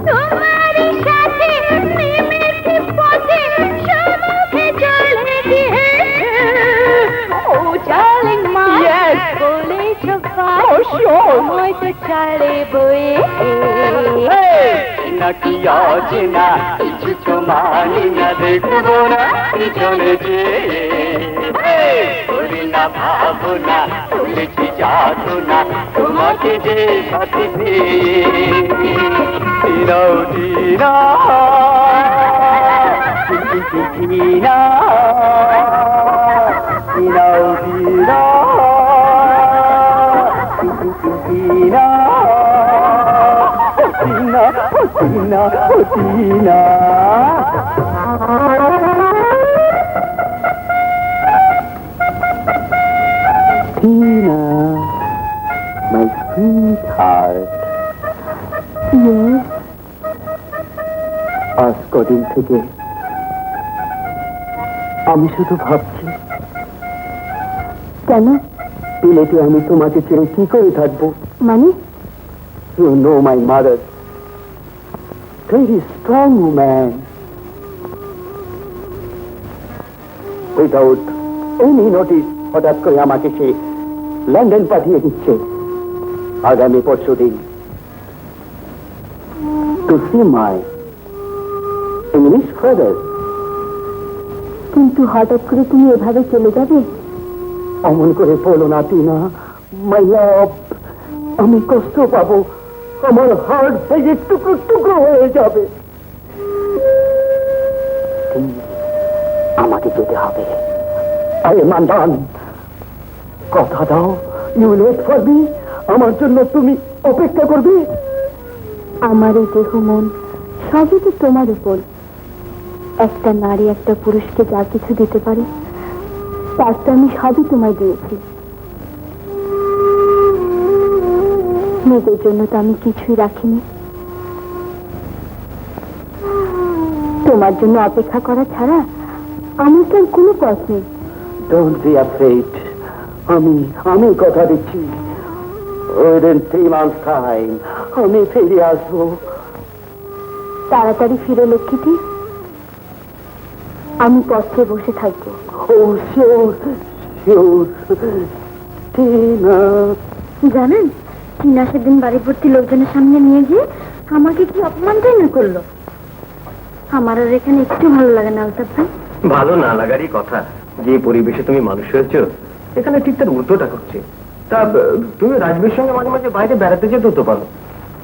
তোমারই সাথে নেমেছি পথে, সমুখে চলে দিয়ে। ও ডার্লিং মাই, বলেছ সময় তো ছাড়ে বয়ে। নাকি আছে না কিছু তো মানি না, দেখবো না পিছনে যে, করি না ভাবনা বলেছি যাতো না তোমাকে যে সাথী পেয়ে। টিনা ও টিনা, টিনা, টিনা ও Tina. Tina Tina Tina Tina Tina my sweetheart আজ কদিন থেকে আমি শুধু ভাবছি কেন? বিলেতে আমি তোমাকে ছেড়ে কি করে থাকবো? মানে You know my mother. Very strong woman. Without any notice, হঠাৎ করে আমাকে সে লন্ডন পাঠিয়ে দিচ্ছে আগামী পরশুদিন to see my English father. কিন্তু হঠাৎ করে তুমি এভাবে চলে যাবে? অমন করে বলো না টিনা, মাই লাভ। আমি কষ্ট পাবো, আমার হার্ট ভেঙে টুকরো টুকরো হয়ে যাবে। আমাকে যেতে হবে। আরে মান্দান, কথা দাও, ইউ ওয়েট ফর মি। আমার জন্য তুমি অপেক্ষা করবে। আমার এই দেহ মন সবই তো তোমার উপর। একটা নারী একটা পুরুষকে যা কিছু দিতে পারে তার তো আমি সবই তোমায় দিয়েছি। নিজের জন্য তো আমি কিছুই রাখিনি। তোমার জন্য অপেক্ষা করা ছাড়া আমার তো আর কোনো পথ নেই। Don't be afraid. আমি কথা দিচ্ছি, within 3 months time আমি ফিরে আসবো। তাড়াতাড়ি ফিরে লক্ষ্মীটি, আমি পথে বসে থাকবো। ও শিওর শিওর। টিনা, জানেন টিনা সেদিন বাড়ি ভর্তি লোকজনের সামনে নিয়ে গিয়ে আমাকে কি অপমানটাই না করলো। আমার আর এখানে একটু ভালো লাগে না আলতাফ ভাই। ভালো না লাগারই কথা, যে পরিবেশে তুমি মানুষ হয়েছ এখানে ঠিক তার উল্টোটা করছে। তা তুমি রাজবীর সঙ্গে মাঝে মাঝে বাইরে বেড়াতে যেতে হতে পারো।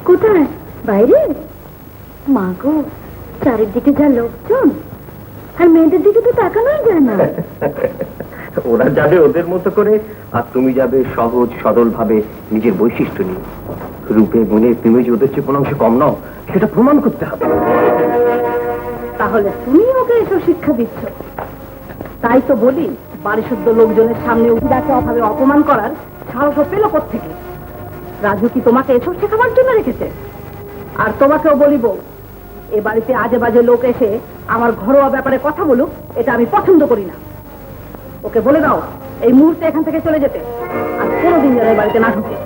কোথায়? বাইরে? মা গো, চারিদিকে যা লোকজন, আর মেয়েদের দিকে তো তাকানোই যায় না। ওরা যাবে ওদের মতো করে, আর তুমি যাবে সহজ সরল ভাবে নিজের বৈশিষ্ট্য নিয়ে। রূপে গুণে তুমি যে ওদের চেয়ে কোনো অংশে কম নাও সেটা প্রমাণ করতে হবে। তাহলে তুমি ওকে এসব শিক্ষা দিচ্ছ? তাই তো বলি, বাড়ি শুদ্ধ লোকজনের সামনে উদাকে অভাবে অপমান করার সাহস পেল কোত্থেকে? রাজু কি তোমাকে এসব শেখাবার জন্য রেখেছে? আর তোমাকেও বলিব, এ বাড়িতে আজে বাজে লোক এসে আমার ঘরোয়া ব্যাপারে কথা বলুক, এটা আমি পছন্দ করি না। ওকে বলে দাও এই মুহূর্তে এখান থেকে চলে যেতে, আর কোনোদিন যেন এই বাড়িতে না ঢুকে।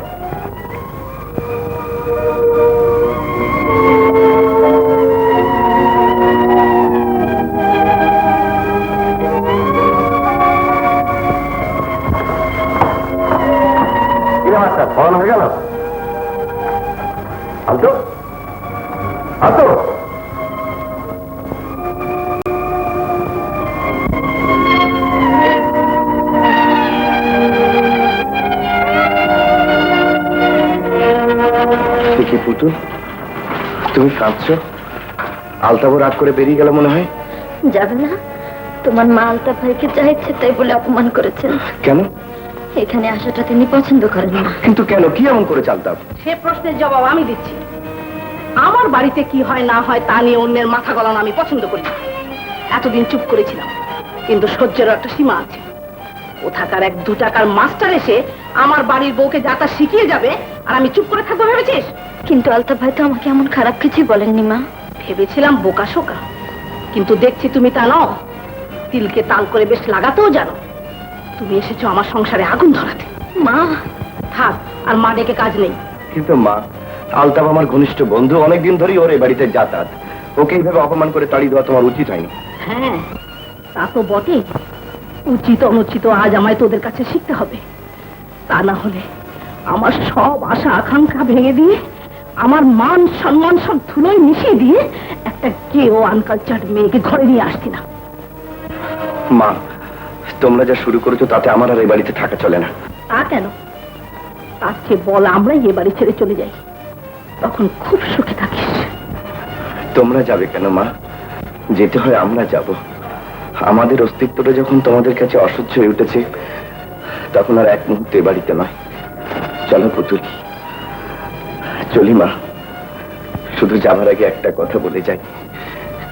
ফোন হয়ে গেল। আলতো আলতো, কি পুতুল, তুমি কাঁদছো? আলতাবো রাগ করে বেরিয়ে গেল মনে হয়। যাবে না? তোমার মা আলতাফ ভাইকে যা ইচ্ছে তাই বলে অপমান করেছেন। কেন? এখানে আসাটা তিনি পছন্দ করেন না। কিন্তু কেন, কি এমন করে চালতাম? সে প্রশ্নের জবাব আমি দিচ্ছি। আমার বাড়িতে কি হয় না হয় তা নিয়ে অন্যের মাথা গলানো আমি পছন্দ করি না। এতদিন চুপ করেছিলাম, কিন্তু সহ্যের একটা সীমা আছে। কোথাকার 1-2 টাকার মাস্টার এসে আমার বাড়ির বউকে যা তা শিখিয়ে যাবে, আর আমি চুপ করে থাকবো ভেবেছিস? কিন্তু আলতাফ ভাই তো আমাকে এমন খারাপ কিছুই বলেননি মা। ভেবেছিলাম বোকা শোকা, কিন্তু দেখছি তুমি তা নও। তিলকে তাল করে বেশ লাগাতেও জানো। তুমি এসেছো আমার সংসারে আগুন ধরাতে। মা থাক, আর মা ডেকে কাজ নেই। কিন্তু মা, আলতাব আমার ঘনিষ্ঠ বন্ধু, অনেকদিন ধরেই ওর এই বাড়িতে যাতায়াত। ওকে এইভাবে অপমান করে তাড়িয়ে দেওয়া তোমার উচিত হয়নি। হ্যাঁ, তা তো বটে। উচিত অনুচিত আজ আমায় তোদের কাছে শিখতে হবে। তা না হলে আমার সব আশা আকাঙ্ক্ষা ভেঙে দিয়ে, আমার মান সম্মান সব ধুলোয় মিশিয়ে দিয়ে একটা কেও আনকালচার্ড মেয়েকে ঘরে নিয়ে আসছি না। মা, তোমরা যা শুরু করেছো তাতে আমার আর এই বাড়িতে থাকা চলে না। তা কেন? তার চেয়ে বল আমরাই এ বাড়ি ছেড়ে চলে যাই, তখন খুব সুখে থাকিস। তোমরা যাবে কেন মা? যেতে হয় আমরা যাব। আমাদের অস্তিত্বটা যখন তোমাদের কাছে অসহ্য হয়ে উঠেছে, তখন আর এক মুহূর্তে বাড়িতে নয়। চলো পুতুল, চলি মা, শুধু যাবার আগে একটা কথা বলে যাই।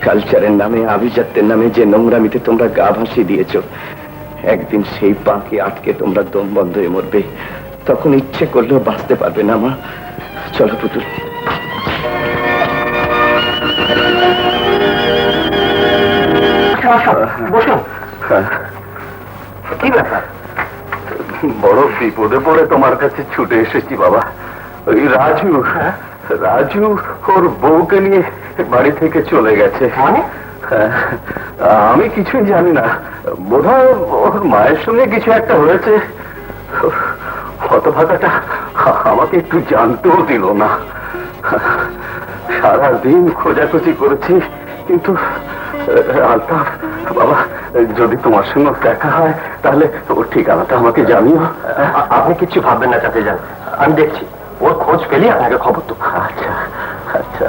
কালচারের নামে, আভিজাত্যের নামে যে নোংরামিতে তোমরা গা ভাসিয়ে দিয়েছ, একদিন সেই পাকে আটকে তোমরা দম বন্ধ হয়ে মরবে। তখন ইচ্ছে করলেও বাঁচতে পারবে না মা। চলো পুতুল। কি ব্যাপার? বড় বিপদে পড়ে তোমার কাছে ছুটে এসেছি বাবা। ওই রাজু, রাজু ওর বউকে নিয়ে বাড়ি থেকে চলে গেছে। হ্যাঁ, আমি কিছুই জানি না, বোধহয় ওর মায়ের সঙ্গে কিছু একটা হয়েছে। হতভাগাটা আমাকে একটু জানতেও দিল না। সারাদিন খোঁজাখুঁজি করেছি, কিন্তু আলতাফ বাবা, যদি তোমার সঙ্গে দেখা হয় তাহলে ওর ঠিকানাটা আমাকে জানিও। আপনি কিছু ভাববেন না চাচা যান, আমি দেখছি, ওর খোঁজ পেলে আপনাকে খবর তো। আচ্ছা আচ্ছা।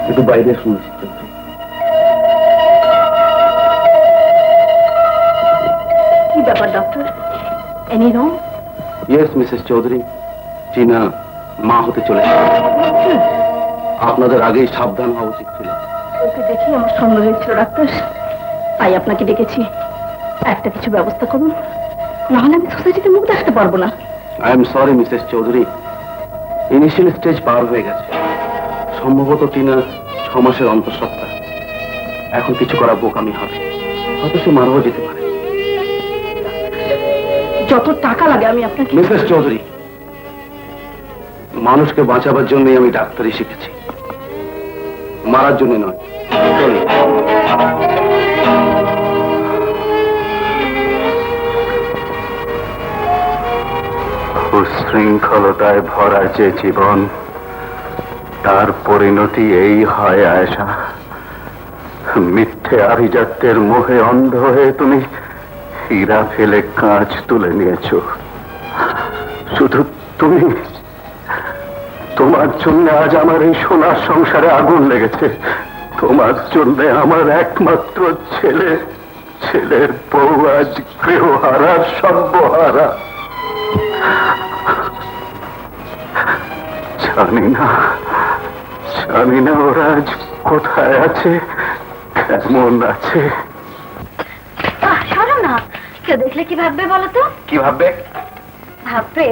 একটু বাইরে শুনছি। কি ব্যাপার doctor? Any wrong? Yes Mrs Chowdhury, Tina মা হতে চলেছে। আপনাদের আগেই সাবধান হওয়া উচিত ছিল। ওকে দেখি আমার সন্দেহ হয়েছিল ডাক্তার, তাই আপনাকে ডেকেছি। একটা কিছু ব্যবস্থা করুন, নাহলে আমি সোসাইটিতে মুখ দেখতে পারবো না। I am sorry Mrs Chowdhury, initial stage পার হয়ে গেছে। সম্ভবত টিনা 6 মাসের অন্তঃসত্ত্বা। এখন কিছু করা বোকামি হবে, হয়তো সে মারাও যেতে পারে। যত টাকা লাগে আমি আপনাকে। মিসেস চৌধুরী, মানুষকে বাঁচাবার জন্যই আমি ডাক্তারি শিখেছি, মারার জন্য নয়। চলুন। উচ্ছৃঙ্খলতায় ভরা যে জীবন, তার পরিণতি এই হয় আয়েশা। মিথ্যে আভিজাত্যের মোহে অন্ধ হয়ে তুমি হীরা ফেলে কাঁচ তুলে নিয়েছ। শুধু তুমি, তোমার জন্য আজ আমার এই সোনার সংসারে আগুন লেগেছে। তোমার জন্য আমার একমাত্র ছেলে, ছেলের বউ আজ গৃহহারা, সর্বহারা। জানি না ওরা আজ কোথায় আছে, কেমন আছে। সরো না, কেউ দেখলে কি ভাববে বলো তো? কি ভাববে? ভাববে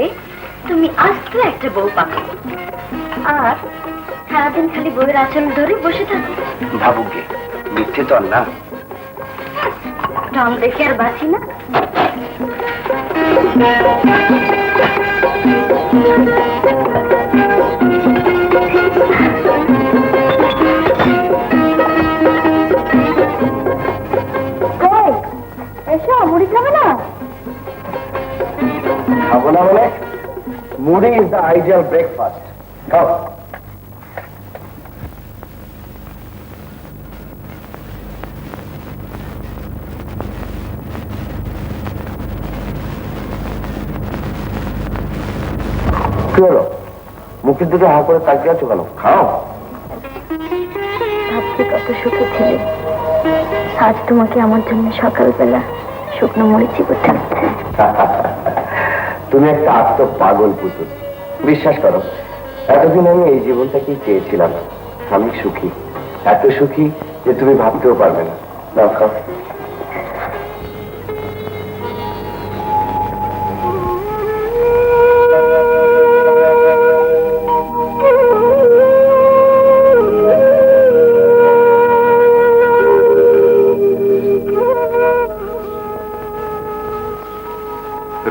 তুমি আস্ত একটা বউ পাবে, আর সারাদিন খালি বউয়ের আঁচল ধরে বসে থাকো। ভাবুক গে, মিথ্যে তো আর না। রং দেখে আর বাঁচি না। এসো, মুড়ি খাবে না? খাবো না মানে? মুড়ি ইজ দ্য আইডিয়াল ব্রেকফাস্ট। খাও। কি হলো? মুখের দিকে হা করে তাকিয়ে আছো কেন? খাও। ভাবছি কত সুখে ছিলে, আজ তোমাকে আমার জন্য সকালবেলা শুকনো মুড়ি চিবোতে হচ্ছে। তুমি একটা আত্ম পাগল পুতুল। বিশ্বাস করো, এতদিন আমি এই জীবনটাকেই চেয়েছিলাম। আমি সুখী, এত সুখী যে তুমি ভাবতেও পারবে না। নাও খাও।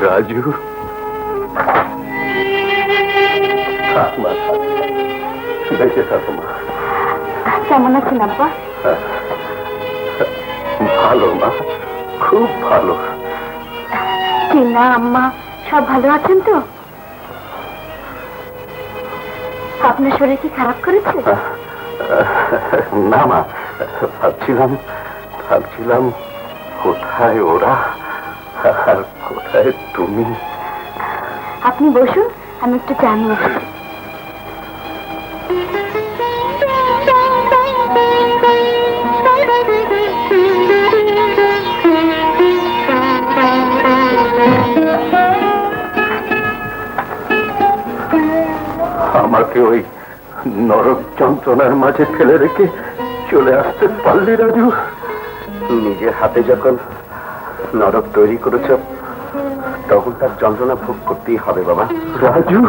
রাজু, বেঁচে থাকো মা। কেমন আছেন আব্বা? ভালো মা, খুব ভালো। টিনা, আম্মা সব ভালো আছেন তো? আপনার শরীর কি খারাপ করেছে? না মা, ভাবছিলাম কোথায় ওরা আর কোথায় তুমি। আপনি বসুন, আমি একটু চা নিয়ে আসি। আমাকে ওই নরক যন্ত্রণার মাঝে ফেলে রেখে চলে আসতে পারলি রাজু? নিজের হাতে যখন নরক তৈরি করেছ তখন তার যন্ত্রণা ভোগ করতেই হবে বাবা। রাজু,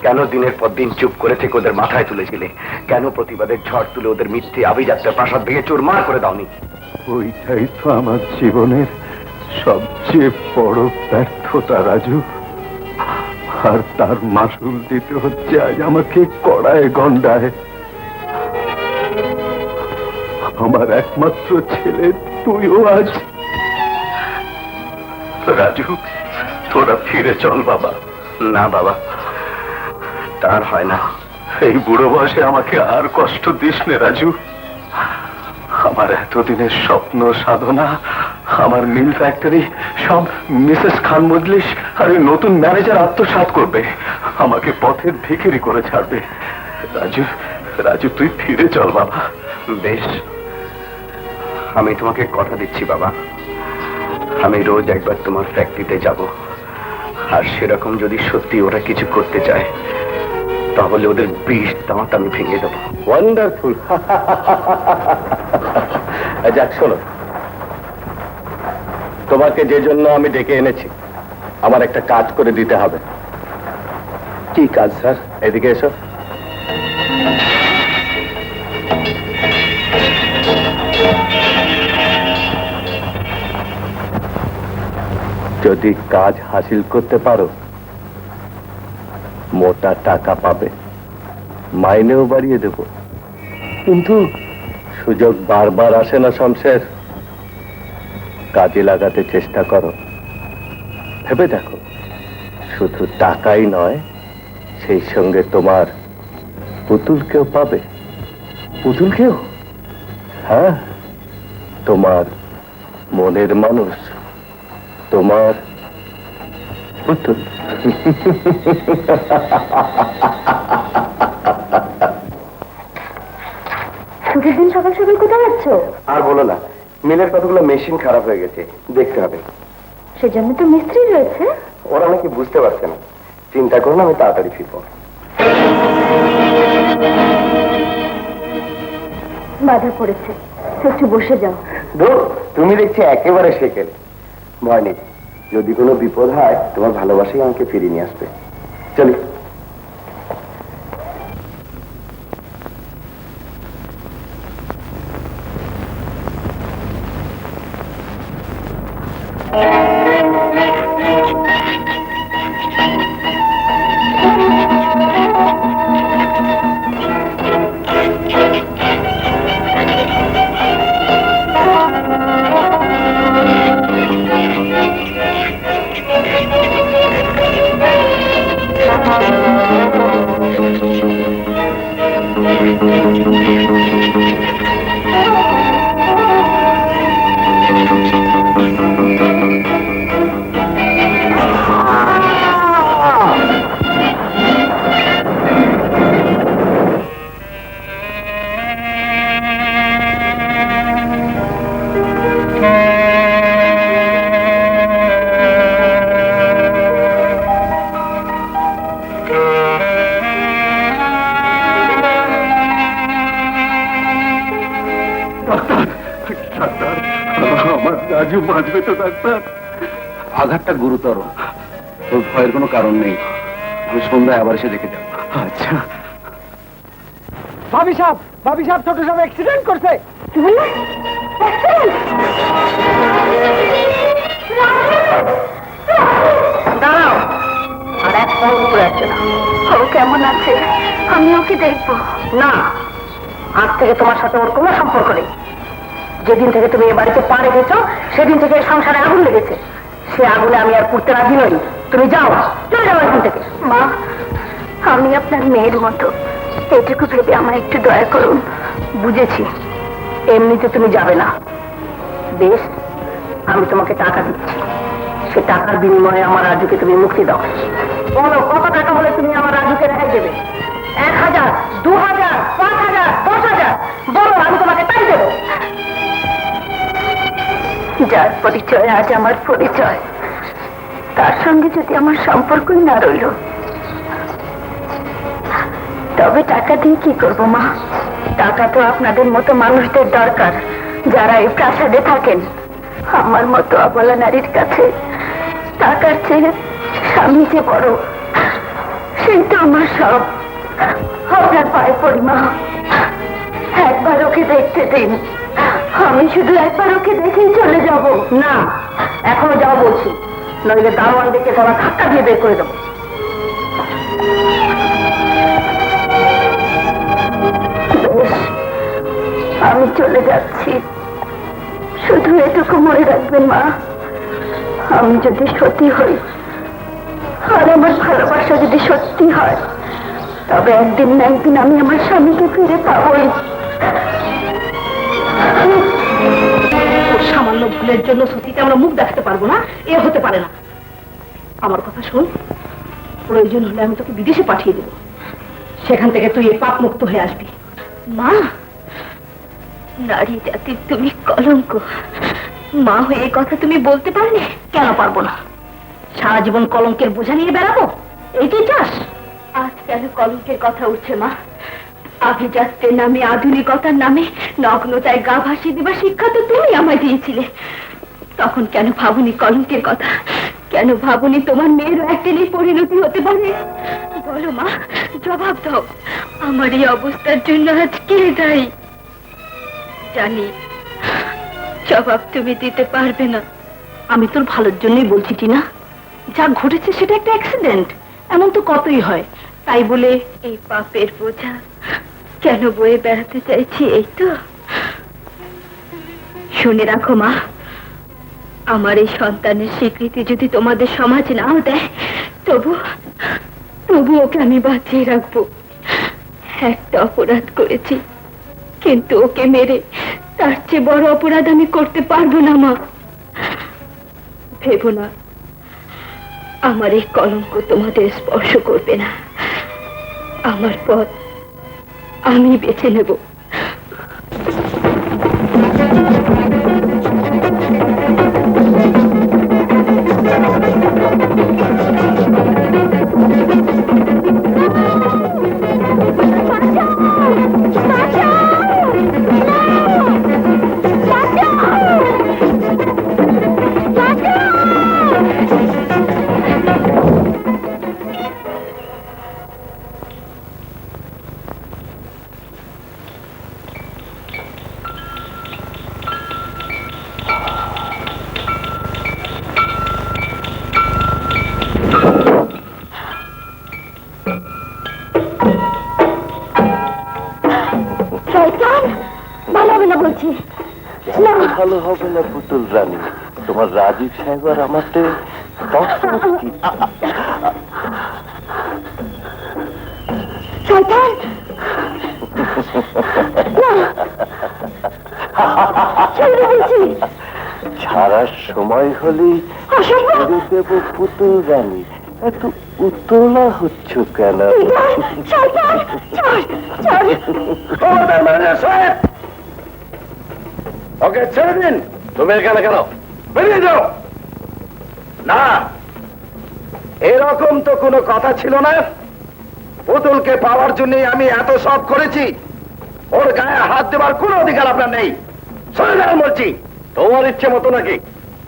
কেন দিনের পর দিন চুপ করে থেকে ওদের মাথায় তুলেছিলে? কেন প্রতিবাদের ঝড় তুলে ওদের মিথ্যে আভিজাত্যের প্রাসাদ ভেঙে চুরমার করে দাওনি? ওইটাই তো আমার জীবনের সবচেয়ে বড় ব্যর্থতা রাজু, আর তার মাসুল দিতে হচ্ছে আজ আমাকে কড়ায় গন্ডায়। আমার একমাত্র ছেলে তুইও আজ। রাজু, তোরা ফিরে চল বাবা। না বাবা, তার হয় না। এই বুড়ো বয়সে আমাকে আর কষ্ট দিস নে রাজু। আমার এতদিনের স্বপ্ন সাধনা, আমার মিল ফ্যাক্টরি সব মিসেস খান মজলিস আর ওই নতুন ম্যানেজার আত্মসাৎ করবে, আমাকে পথের ভিখিরি করে ছাড়বে। রাজু, রাজু তুই ফিরে চল বাবা। বেশ, আমি তোমাকে কথা দিচ্ছি বাবা, আমি রোজ একবার তোমার ফ্যাক্টরিতে যাব, আর সেরকম যদি সত্যি ওরা কিছু করতে চায় তাহলে ওদের বিষ দাঁত আমি ভেঙে দেবো। ওয়ান্ডারফুল। যাক শোনো, তোমাকে যে জন্য আমি ডেকে এনেছি আমার একটা কাজ করে দিতে হবে। কি কাজ স্যার? এদিকে এসো। যদি কাজ হাসিল করতে পারো মোটা টাকা পাবে, মাইনেও বাড়িয়ে দেব। কিন্তু সুযোগ বারবার আসে না শমশের, কাজে লাগাতে চেষ্টা করো। ভেবে দেখো, শুধু টাকাই নয়, সেই সঙ্গে তোমার পুতুলকেও পাবে। পুতুলকেও? হ্যাঁ, তোমার মনের মানুষ, তোমার পুতুল। ছুটির দিন সকাল সকাল কোথায় যাচ্ছ? আর বলো না, মিলের কতগুলো মেশিন খারাপ হয়ে গেছে, দেখতে হবে। সেজন্য তো মিস্ত্রি রয়েছে। ওরা নাকি বুঝতে পারছে না। চিন্তা করো না, আমি তাড়াতাড়ি ফিরবো। বাধা পড়েছে, একটু বসে যাও। তুমি দেখছি একেবারে সেকেলে। ভয় নেই, যদি কোনো বিপদ হয় তোমার ভালোবাসাই আমাকে ফিরিয়ে নিয়ে আসবে। চলি। আমার রাজু বাঁচবে তো ডাক্তার? আঘাতটা গুরুতর, ওর ভয়ের কোনো কারণ নেই। আমি সন্ধ্যায় আবার এসে দেখে যাব। আচ্ছা। ভাবি সাহেব ছোট সাহেব অ্যাক্সিডেন্ট করছে। দাঁড়াও, আর এক পা উপরে আসছে না। ও কেমন আছে? আমি ওকে দেখবো। না, আজ থেকে তোমার সাথে ওর কোনো সম্পর্ক নেই। যেদিন থেকে তুমি এ বাড়িতে পা রেখেছ সেদিন থেকে এই সংসারে আগুন লেগেছে। সে আগুনে আমি আর পুড়তে রাজি নই। তুমি যাও, চলে যাও এখান থেকে। মা, আমি আপনার মেয়ের মতো, এটুকু ভেবে আমায় একটু দয়া করুন। বুঝেছি, এমনিতে তুমি যাবে না। বেশ, আমি তোমাকে টাকা দিচ্ছি, সে টাকার বিনিময়ে আমার রাজুকে তুমি মুক্তি দাও। বলো কত টাকা হলে তুমি আমার রাজুকে রেহাই দেবে? 1000, 2000, 5000, 10000? বলো, আমি তোমাকে তাই দেবো। যার পরিচয় আজ আমার পরিচয়, তার সঙ্গে যদি আমার সম্পর্কই না রইল, তবে টাকা দিয়ে কি করবো মা? টাকা তো আপনাদের মতো মানুষদের দরকার, যারা এই প্রাসাদে থাকেন। আমার মতো অবলা নারীর কাছে টাকার চেয়ে স্বামী যে বড়, সেই তো আমার সব। আপনার পায়ে পড়ি মা, একবার ওকে দেখতে দিন। আমি শুধু একবার ওকে দেখেই চলে যাব। না, এখনো যাও বলছি, নইলে দারোয়ান দেখে তারা ধাক্কা দিয়ে বের করে দেবো। বেশ, আমি চলে যাচ্ছি। শুধু এটুকু মনে রাখবেন মা, আমি যদি সত্যি হই আর আমার ভালোবাসা যদি সত্যি হয়, তবে একদিন না একদিন আমি আমার স্বামীকে ফিরে পাবই। ওর সামান্য ভুলের জন্য সতীকে আমরা মুখ দেখাতে পারবো না, এ হতে পারে না। আমার কথা শোন, প্রয়োজন হলে আমি তোকে বিদেশে পাঠিয়ে দেবো, সেখান থেকে তুই এই পাপ মুক্ত হয়ে আসবি। মা, নারী জাতির তুমি কলঙ্ক। মা হয়ে এই কথা তুমি বলতে পারলে? কেন পারবো না? সারা জীবন কলঙ্কের বোঝা নিয়ে বেড়াবো, এইটাই চাস? আজ কেন কলঙ্কের কথা উঠছে মা? আভিজাত্যের নামে, আধুনিকতার নামে নগ্নতায় গা ভাসিয়ে দেবার শিক্ষা তো তুমি আমায় দিয়েছিলে। তখন কেন ভাবুনি কলঙ্কের কথা? কেন ভাবুনি তোমার মেয়েরও একদিনই পরিণতি হতে পারে? বলো মা, জবাব দাও। আমার এই অবস্থার জন্য আজ কে দায়ী? জানি জবাব তুমি দিতে পারবে না। আমি তোর ভালোর জন্যই বলছি টিনা, যা ঘটেছে সেটা একটা অ্যাক্সিডেন্ট, এমন তো কতই হয়। তাই বলে এই পাপের বোঝা কেন বয়ে বেড়াতে চাইছি? এই তো শুনে রাখো মা, আমার এই সন্তানের স্বীকৃতি যদি তোমাদের সমাজ নাও দেয়, তবু ওকে আমি বাঁচিয়ে রাখবো। একটা অপরাধ করেছি, কিন্তু ওকে মেরে তার চেয়ে বড় অপরাধ আমি করতে পারবো না মা। ভেবো না আমার এই কলঙ্ক তোমাদের স্পর্শ করবে না। আমার পথ আমি বেছে নেব। ভালো হবে না পুতুল রানী, তোমার রাজীব সাহেব আর আমাকে ছাড়ার সময় হলেই দেব পুতুল রানী। এত উতলা হচ্ছ কেন? ওকে ছেড়ে দিন। তুমি এখানে কেন? বেরিয়ে যাও। না, এরকম তো কোনো কথা ছিল না। পুতুলকে পাওয়ার জন্যই আমি এত সব করেছি। ওর গায়ে হাত দেবার কোনো অধিকার আপনার নেই। সরে যাও বলছি। তোমার ইচ্ছে মতো নাকি?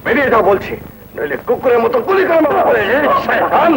বেরিয়ে যাও বলছি, নইলে কুকুরের মতো গুলি করে মারা হবে। শয়তান!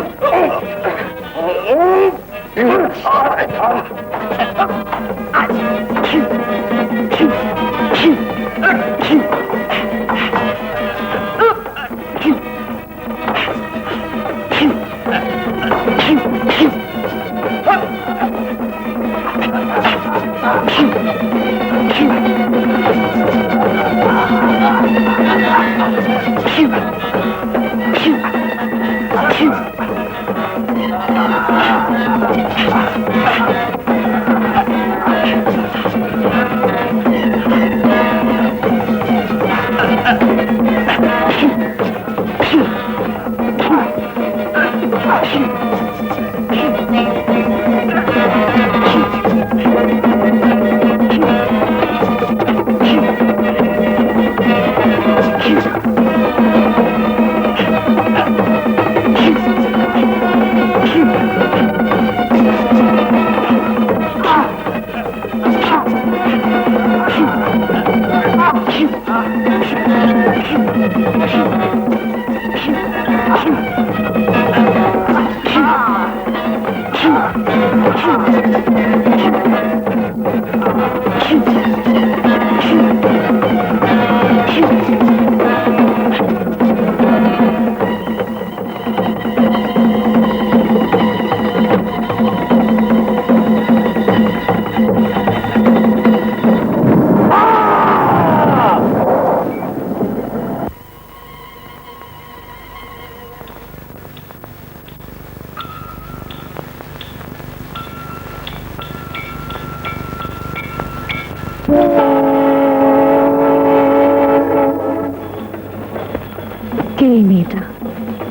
কে এই মেয়েটা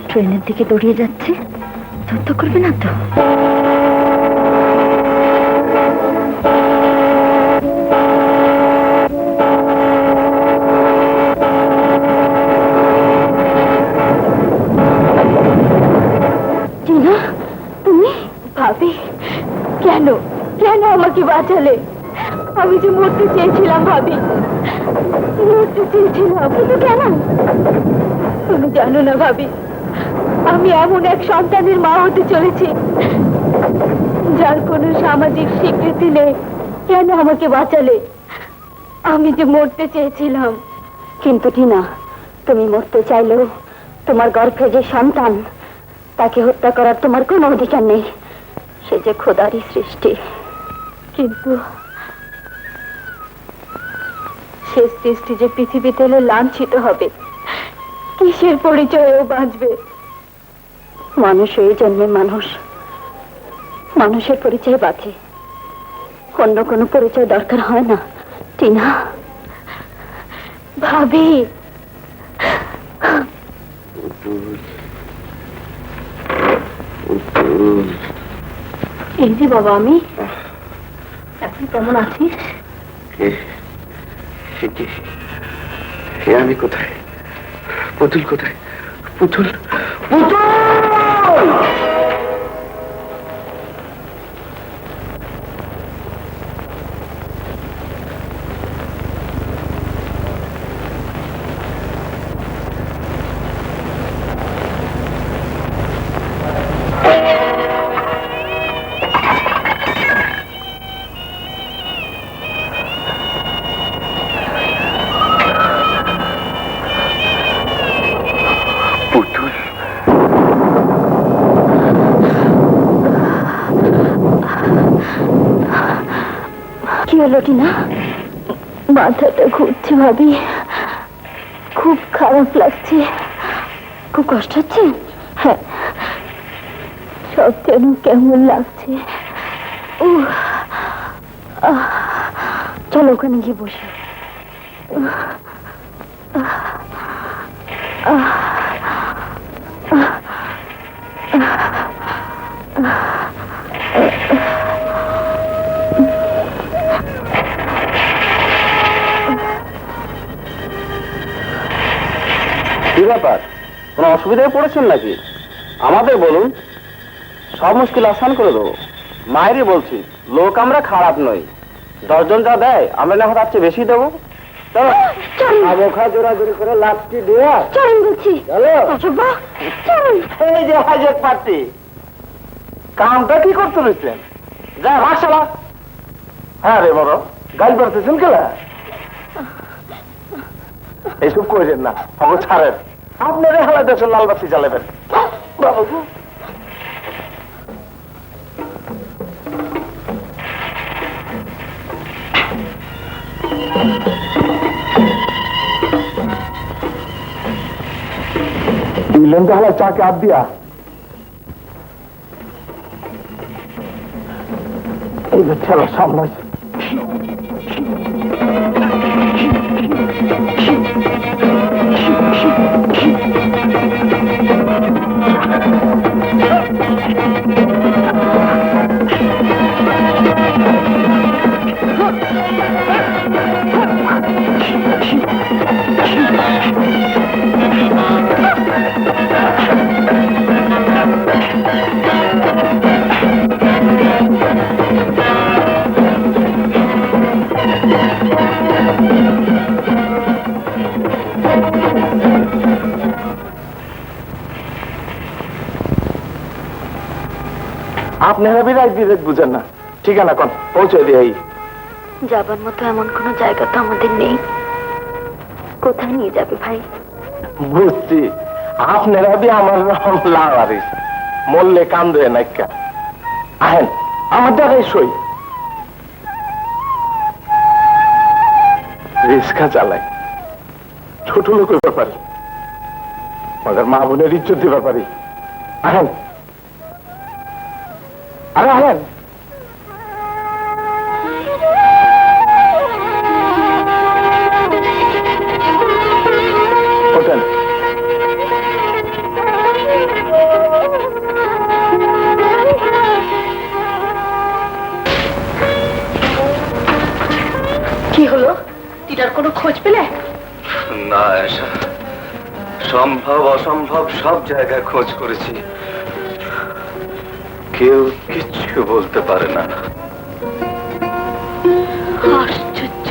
ট্রেনের দিকে দৌড়িয়ে যাচ্ছে? যুদ্ধ করবে না তো? টিনা, তুমি? ভাবি, কেন কেন আমাকে বাঁচালে? আমি যে মরতে চেয়েছিলাম ভাবি, মরতে চেয়েছিলাম, কিন্তু কেন? তুমি জানো না ভাবি, আমি এমন এক সন্তানের মা হতে চলেছি যার কোনো সামাজিক স্বীকৃতি নেই। কেন আমাকে বাঁচালে? আমি যে মরতে চেয়েছিলাম। কিন্তু টিনা, তুমি মরতে চাইলেও তোমার গর্ভে যে সন্তান, তাকে হত্যা করার তোমার কোনো অধিকার নেই। সে যে খোদারই সৃষ্টি। কিন্তু সে সৃষ্টি যে পৃথিবীতে এলে লাঞ্ছিত হবে, কিসের পরিচয়েও বাঁচবে? মানুষ এই জন্যে মানুষ, মানুষের পরিচয় বাঁচে, অন্য কোনো পরিচয় দরকার হয় না। টিনা ভাবি, এই যে বাবা, আমি এখন কেমন আছিস? আমি কোথায়? পুতুল কোথায়? পুতুল, কি হলো টিনা? মাথাটা ঘুরছে ভাবি, খুব খারাপ লাগছে। খুব কষ্ট হচ্ছে? হ্যাঁ, সব যেন কেমন লাগছে। চলো ওখানে গিয়ে বসে। কি ব্যাপার, কোনো অসুবিধায় পড়েছেন নাকি? আমাদের বলুন, সব মুশকিল আসান করে দেবো। মায়েরই বলছি, লোক আমরা খারাপ নই। 10 জন যা দেয় আমরা না তার চেয়ে বেশি দেবো। আবোখা জোড়াজোড়ি করে লাঠি দিয়ে চলেন বলছি। এই যে হাজেক পার্টি, কামটা কি করতে রয়েছেন? যা ভাষালা। হ্যাঁ রে বড়, গাল পারতেছেন কেলা? এইসব করেন না, খবর ছাড়েন। আপনারা হালা দেশের লাল বাতি জ্বালাবেন। দিলেন তো হালা চাকে হাত দিয়া। এই যে ছেলে সামনে আপনারা বিরাট বিরাট বুঝেন না, ঠিকানা কোন পৌঁছে দিয়ে যাবার মতো এমন কোনো জায়গা তো আমাদের নেই। কোথায় নিয়ে যাবে ভাই? বুঝছি, আপনারা বি আমার লাগারিস মরলে কান্দে নাইকা। আহেন আমার জায়গায় সই। রিক্সা চালাই, ছোট লোকের ব্যাপারে, মগর মা বোনের ইজ্জত দিবার পারি। আহেন, আরে আহেন। ওঠেন। কি হলো? টিটার কোনো খোঁজ পেলে? না আয়েশা, সম্ভব অসম্ভব সব জায়গায় খোঁজ করেছি, কেউ কিচ্ছু বলতে পারে না। আশ্চর্য,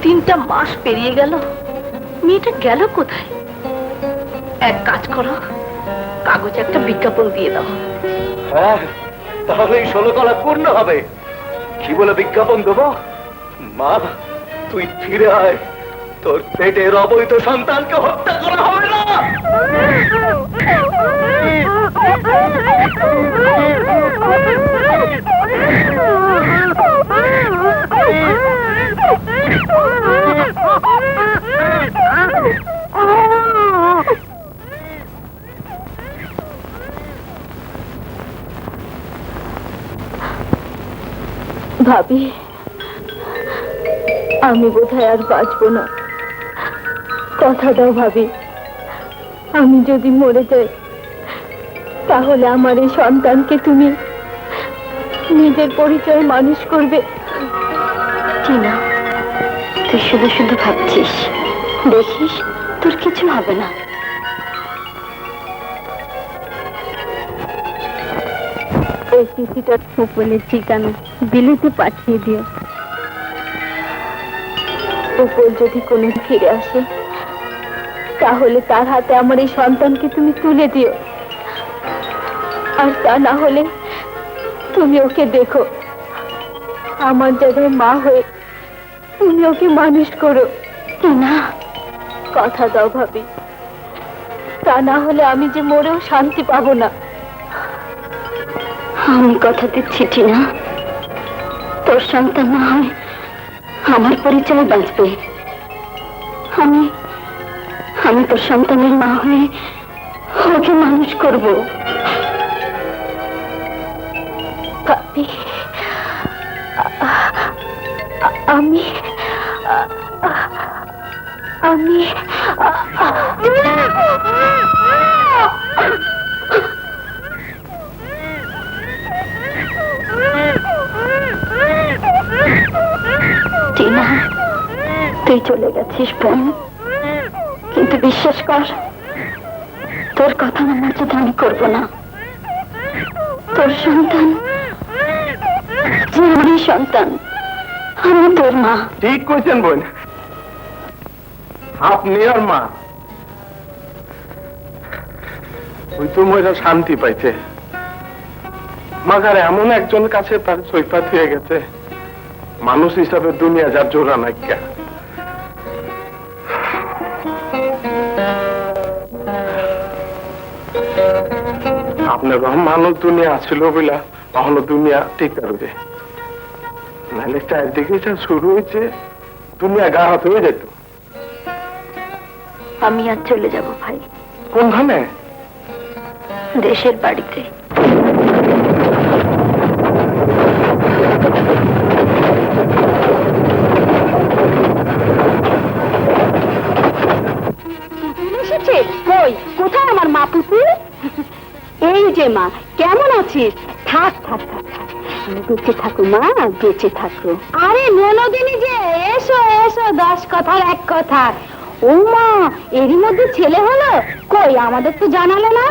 তিনটা মাস পেরিয়ে গেল, মেয়েটা গেল কোথায়? এক কাজ করো, কাগজে একটা বিজ্ঞাপন দিয়ে দাও। হ্যাঁ, তাহলে এই 16 কলা পূর্ণ হবে। কি বলে বিজ্ঞাপন দেবো? মা, তুই ফিরে আয়, তোর পেটের অবৈধ সন্তানকে হত্যা করা হবে না। ভাবি, আমি বোধহয় আর বাঁচবো না। কথা দাও ভাবি, আমি যদি মরে যাই তাহলে আমার এই সন্তানকে তুমি নিজের পরিচয়ে মানুষ করবে। টিনা, তুই শুধু শুধু ভাবছিস, দেখিস তোর কিছু হবে না। এই চিঠিটার উপলের ঠিকানা বিলেতে পাঠিয়ে দিও। উপর যদি কোনো ফিরে আসে তাহলে তার হাতে আমার এই সন্তানকে তুমি তুলে দিও, আর তা না হলে তুমি ওকে দেখো, আমার জায়গায় মা হয়ে তুমি ওকে মানুষ করো। না, কথা দাও ভাবি, তা না হলে আমি যে মরেও শান্তি পাবো না। আমি কথা দিচ্ছি টিনা, তোর সন্তান না হয় আমার পরিচয় বাঁচবে। আমি তোর সন্তানের মা হয়ে ওকে মানুষ করব। ভাবি, আমি আমি টিনা, তুই চলে গেছিস বোন, কিন্তু বিশ্বাস কর, তোর কথা না মর্যাদা আমি করব না। তোর সন্তান যে আমারই সন্তান, আমি তোর মা। ঠিক কইছেন বোন, আপনি আর মা। ওই তো মহিলা শান্তি পাইছে, মাগার এমন একজন কাছে তার সৈপাত হয়ে গেছে, মানুষ হিসাবে দুনিয়া যার জোড়া নাইকা। আপনার মানুষ দুনিয়া ছিল বলে কখনো দুনিয়া ঠিক করবে, নাহলে চারদিকে যা শুরু হয়েছে দুনিয়া গা হাত হয়ে যেত। আমি আর চলে যাব ভাই। কোনখানে? দেশের বাড়িতে। কই, কোথায় আমার মা পুতুল? এই যে মা, কেমন আছিস? থাক থাক থাক থাক, বেঁচে থাকো মা, বেঁচে থাকো। আরে ননদিনী যে, এসো এসো, 10 কথার এক কথা। ও মা, এরই মধ্যে ছেলে হলো? কই, আমাদের তো জানালে না।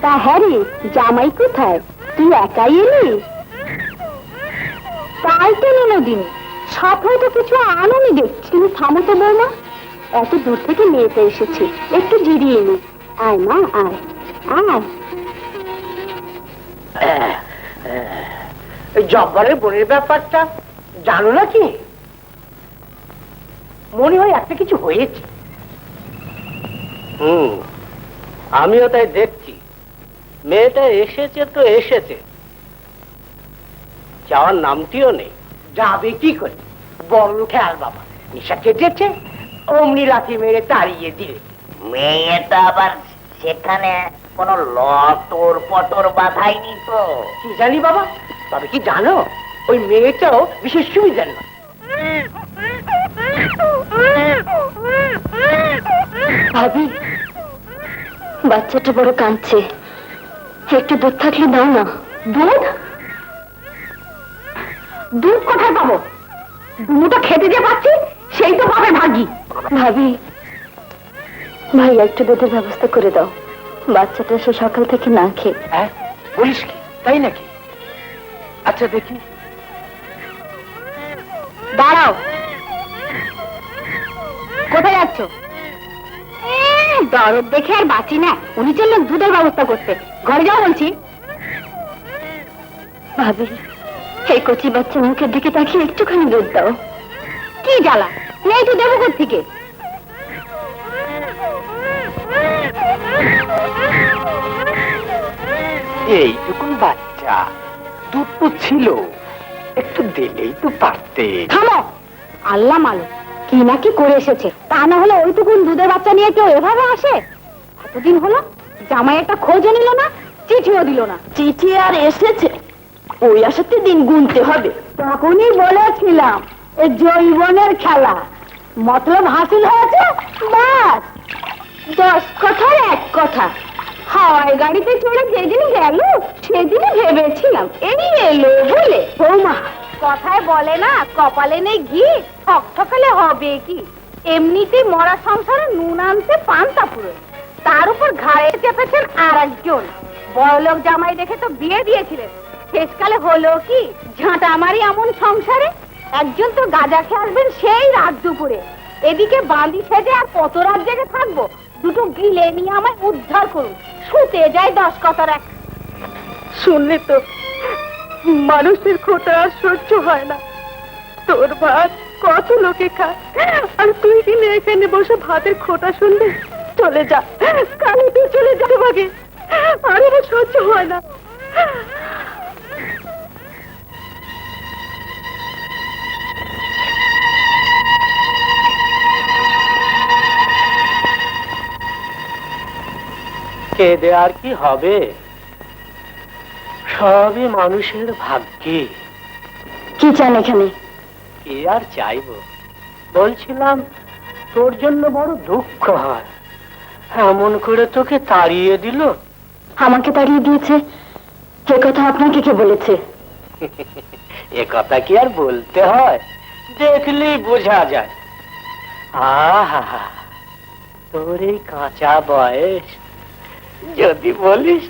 তা হ্যাঁ রে, জামাই কোথায়? তুই একাই এলি? তাই তো ননদিনী, সাথে তো কিছু আনোনি দেখছি। তুমি থামো তো বৌমা, এত দূর থেকে মেয়েতে এসেছি, একটু জিরিয়ে নি। আয় মা, আয় আয়। জব্বারের বোনের ব্যাপারটা জানো নাকি? মনে হয় একটা কিছু হয়েছে। আমিও তাই দেখছি। মেয়েটা এসেছে তো এসেছে, যাওয়ার নামটিও নেই। যাবে কি করে? বড় খেয়াল বাবা, নেশা কেটেছে, অমনি লাথি মেরে তাড়িয়ে দিলে। মেয়েটা আবার সেখানে কোনো লটর পটর বাধাইনি তো? কি জানি বাবা, তবে কি জানো, ওই মেয়েটাও বিশেষ সুবিধার না। ভাবি, বাচ্চাটা বড় কাঁদছে, একটু দুধ থাকলে দাও না। দুধ? দুধ কোথায় পাবো? দুটো খেতে যে পাচ্ছি সেই তো পাবে ভাগি। ভাবি, ভাই একটু দুধের ব্যবস্থা করে দাও, বাচ্চাটা সে সকাল থেকে না খেয়ে। হ্যাঁ, বলিস কি? তাই নাকি? আচ্ছা দেখি। দাঁড়াও, কোথায় যাচ্ছ? দরদ দেখে আর বাঁচি না, উনি চললেন দুধের ব্যবস্থা করতে। ঘরে যাও বলছি। ভাবি, এই কচি বাচ্চা মুখের দিকে তাকিয়ে একটুখানি দুধ দাও। কি জ্বালা, নেই তো দেবো থেকে। এইটুকুন বাচ্চা, দুধ তো ছিল, একটু দিলেই তো পারতে। থামো, আল্লাহ মালো কি না কি করে এসেছে। তা না হলে ওইটুকুন দুধের বাচ্চা নিয়ে কেউ এভাবে আসে? এতদিন হলো জামাই একটা খোঁজও নিল না, চিঠিও দিল না। চিঠি আর এসেছে, ওই আসাতে দিন গুনতে হবে। তখনই বলেছিলাম এই জৈবনের খেলা, মতলব হাসিল হয়েছে, বাস 10 কথার 1 কথা। হাওয়াই গাড়িতে চড়ে যেদিন গেল সেদিনই ভেবেছিলাম এই এলো বলে। বৌমা, কথায় বলে না কপালে নেই ঘি, ঠকঠকালে হবে কি? এমনিতে মরা সংসারে নুন আনতে পান্তা পুরো, তার উপর ঘাড়ে চেপেছেন আর একজন। বড়লোক জামাই দেখে তো বিয়ে দিয়েছিলেন, শেষকালে হলো কি ঝাঁটা আমারই এমন সংসারে। একজন তো গাঁজা খেয়ে আসবেন সেই রাত দুপুরে, এদিকে বাঁধি সেজে আর কত রাত জেগে থাকবো? দুটো গিলে নিয়ে আমায় উদ্ধার করুন, শুতে যায় 10 কথার 1। শুনলে তো, মানুষের খোটা আর সহ্য হয় না। তোর ভাত কত লোকে খায়, আর তুই কিনে এখানে বসে ভাতের খোটা শুনবি? চলে যা, কালে তুই চলে যা ভাগে, আর আমার সহ্য হয় না। কেঁদে আর কি হবে, সবই মানুষের ভাগ্যে। কি চান এখানে? কি আর চাইবো, বলছিলাম তোর জন্য বড় দুঃখ হয়, এমন করে তোকে তাড়িয়ে দিল। আমাকে তাড়িয়ে দিয়েছে এ কথা আপনাকে কে বলেছে? এ কথা কি আর বলতে হয়, দেখলেই বোঝা যায়। আহা, তোর এই কাঁচা বয়স, যদি বলিস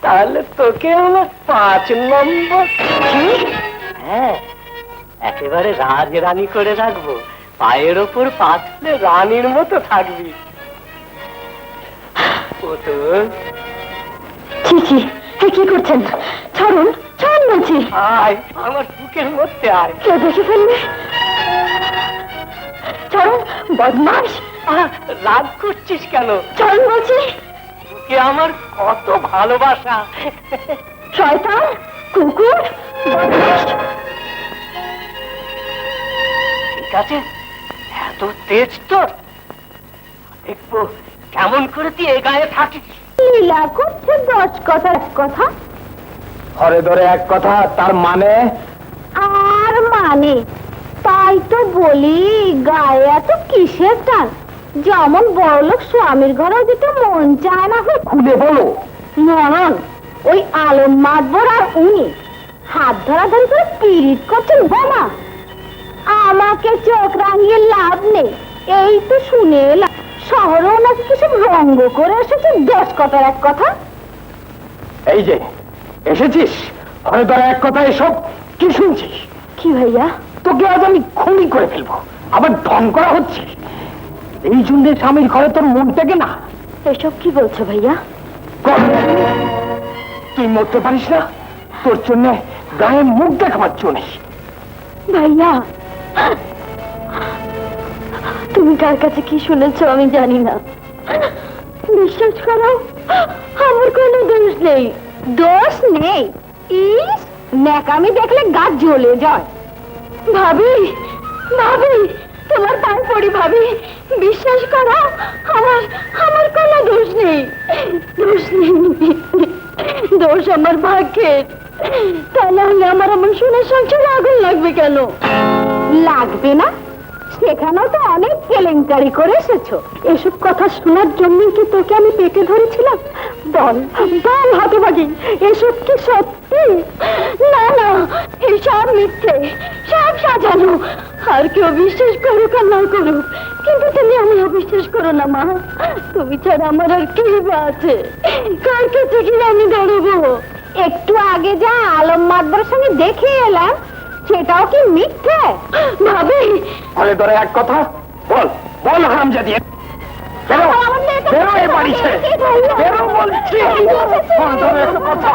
তাহলে তোকে আমার 5 নম্বর। হ্যাঁ, একেবারে রাজরানী করে রাখবো, পায়ের ওপর পা তুলে রানীর মতো থাকবি। কি করছেন? ছাড়ুন, ছাড়ুন বলছি। আয় আমার বুকের মধ্যে আয়। কেউ দেখে ফেলবে। ছাড়ুন, বদমাস। রাগ করছিস কেন? ছাড়ুন বলছি। তোকে আমার কত ভালোবাসা। শয়তান, কুকুর, বদমাস। ঠিক আছে, এত তেজ তোর, দেখবো কেমন করে তুই এ গায়ে থাকিস। লীলা করছে 10 কথার 1 কথা। হরে ধরে 1 কথা, তার মানে? আর মানে তাই তো বলি, গায়ে এত কিসের টান? যেমন বড়লোক স্বামীর ঘরেও যেতে মন চায় না। খুলে বলো। নন, ওই আলম মাতবর আর উনি হাত ধরাধরি করে পিরিত করছেন। বোমা, আমাকে চোখ রাঙিয়ে লাভ নেই, এই তো শুনে এলাম শহরেও নাকি কিসব রঙ্গ করে এসেছে 10 কথার 1 কথা। এই যে এসেছিস, হরে ধরে 1 কথা, এসব কি শুনছিস? কি ভাইয়া? তোকে আজ আমি খুনি করে ফেলবো, আবার ঢং করা হচ্ছে। এই জন্য স্বামীর ঘরে তোর মন থেকে না। এসব কি বলছো ভাইয়া? তুই মরতে পারিস না? তোর জন্য গায়ে মুখ দেখাবার জন্য। ভাইয়া, তুমি কার কাছে কি শুনেছো আমি জানি না, বিশ্বাস করো আমার কোনো দোষ নেই। দোষ নেই? ইস, ন্যাকামি দেখলে গা জ্বলে যায়। ভাবি, ভাবি, তোমার পায়ে পড়ি ভাবি, বিশ্বাস করো আমার আমার কোনো দোষ নেই, দোষ নেই, দোষ আমার ভাগ্যের। তা নাহলে আমার আমার সোনার সংসারে আগুন লাগবে কেন? লাগবে না? সেখানেও তো অনেক কেলেঙ্কারি করে এসেছো। এসব কথা শোনার জন্যই কি তোকে আমি পেটে ধরেছিলাম? বল বল হতভাগী, এসব কি সত্যি? না না, এসব মিথ্যে, সব সাজানো। আর কেউ বিশ্বাস করুক আর না করুক, কিন্তু তুমি আমি অবিশ্বাস করো না মা। তুমি ছাড়া আমার আর কে বা আছে? কার কাছে কি আমি দাঁড়াবো? একটু আগে যা আলম মাদবরের সঙ্গে দেখে এলাম, সেটাও কি মিথ্যে? ভাবি, আরে ধরে এক কথা বল, বল হারামজাদি, বেরো, বেরো এই বাড়ি ছেড়ে, বেরো বলছি। বল ধরে একটা কথা,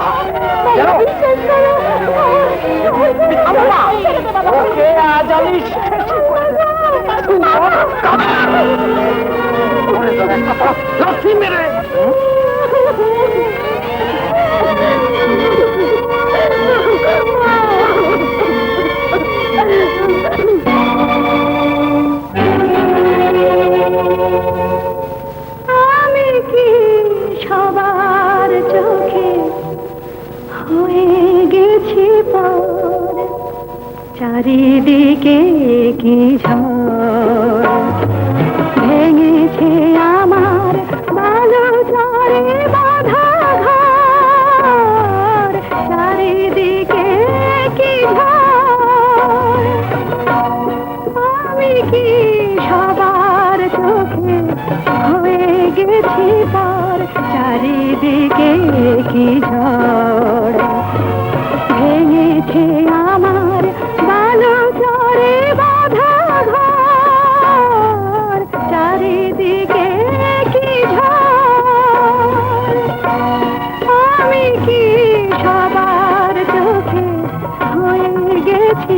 বেরো। আম্মা, ওকে আজ আমি শেষ করে দেব। ধরে ধরে একটা কথা, লাথি মেরে। আমি কি সবার চোখে হয়ে গেছি পর, চারিদিকে কি ঝড় ভেঙেছে আমার ভালো ঝড়ে বাধা ঘর, চারিদিকে কি ঝড়। আমি কি সবার চোখে হয়ে গেছি পর, চারিদিকে কি ঝড় ভেঙেছে আমার ভালো ঝড়ে বাধা ঘর, চারিদিকে কি ঝড়। আমি কি সবার চোখে হয়ে গেছি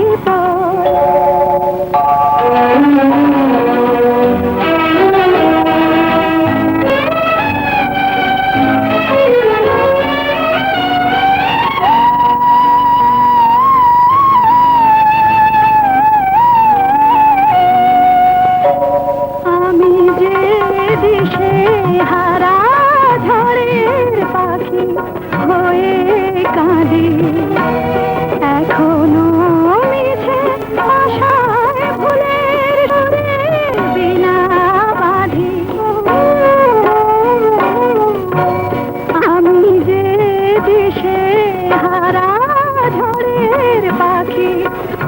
আমি যে দিশে হারা ঝড়ের পাখি হয়ে কাঁদি, এখনো মিছে আশায় ফুলের সুরে বিনা বাঁধি। আমি যে দিশে হারা ঝড়ের পাখি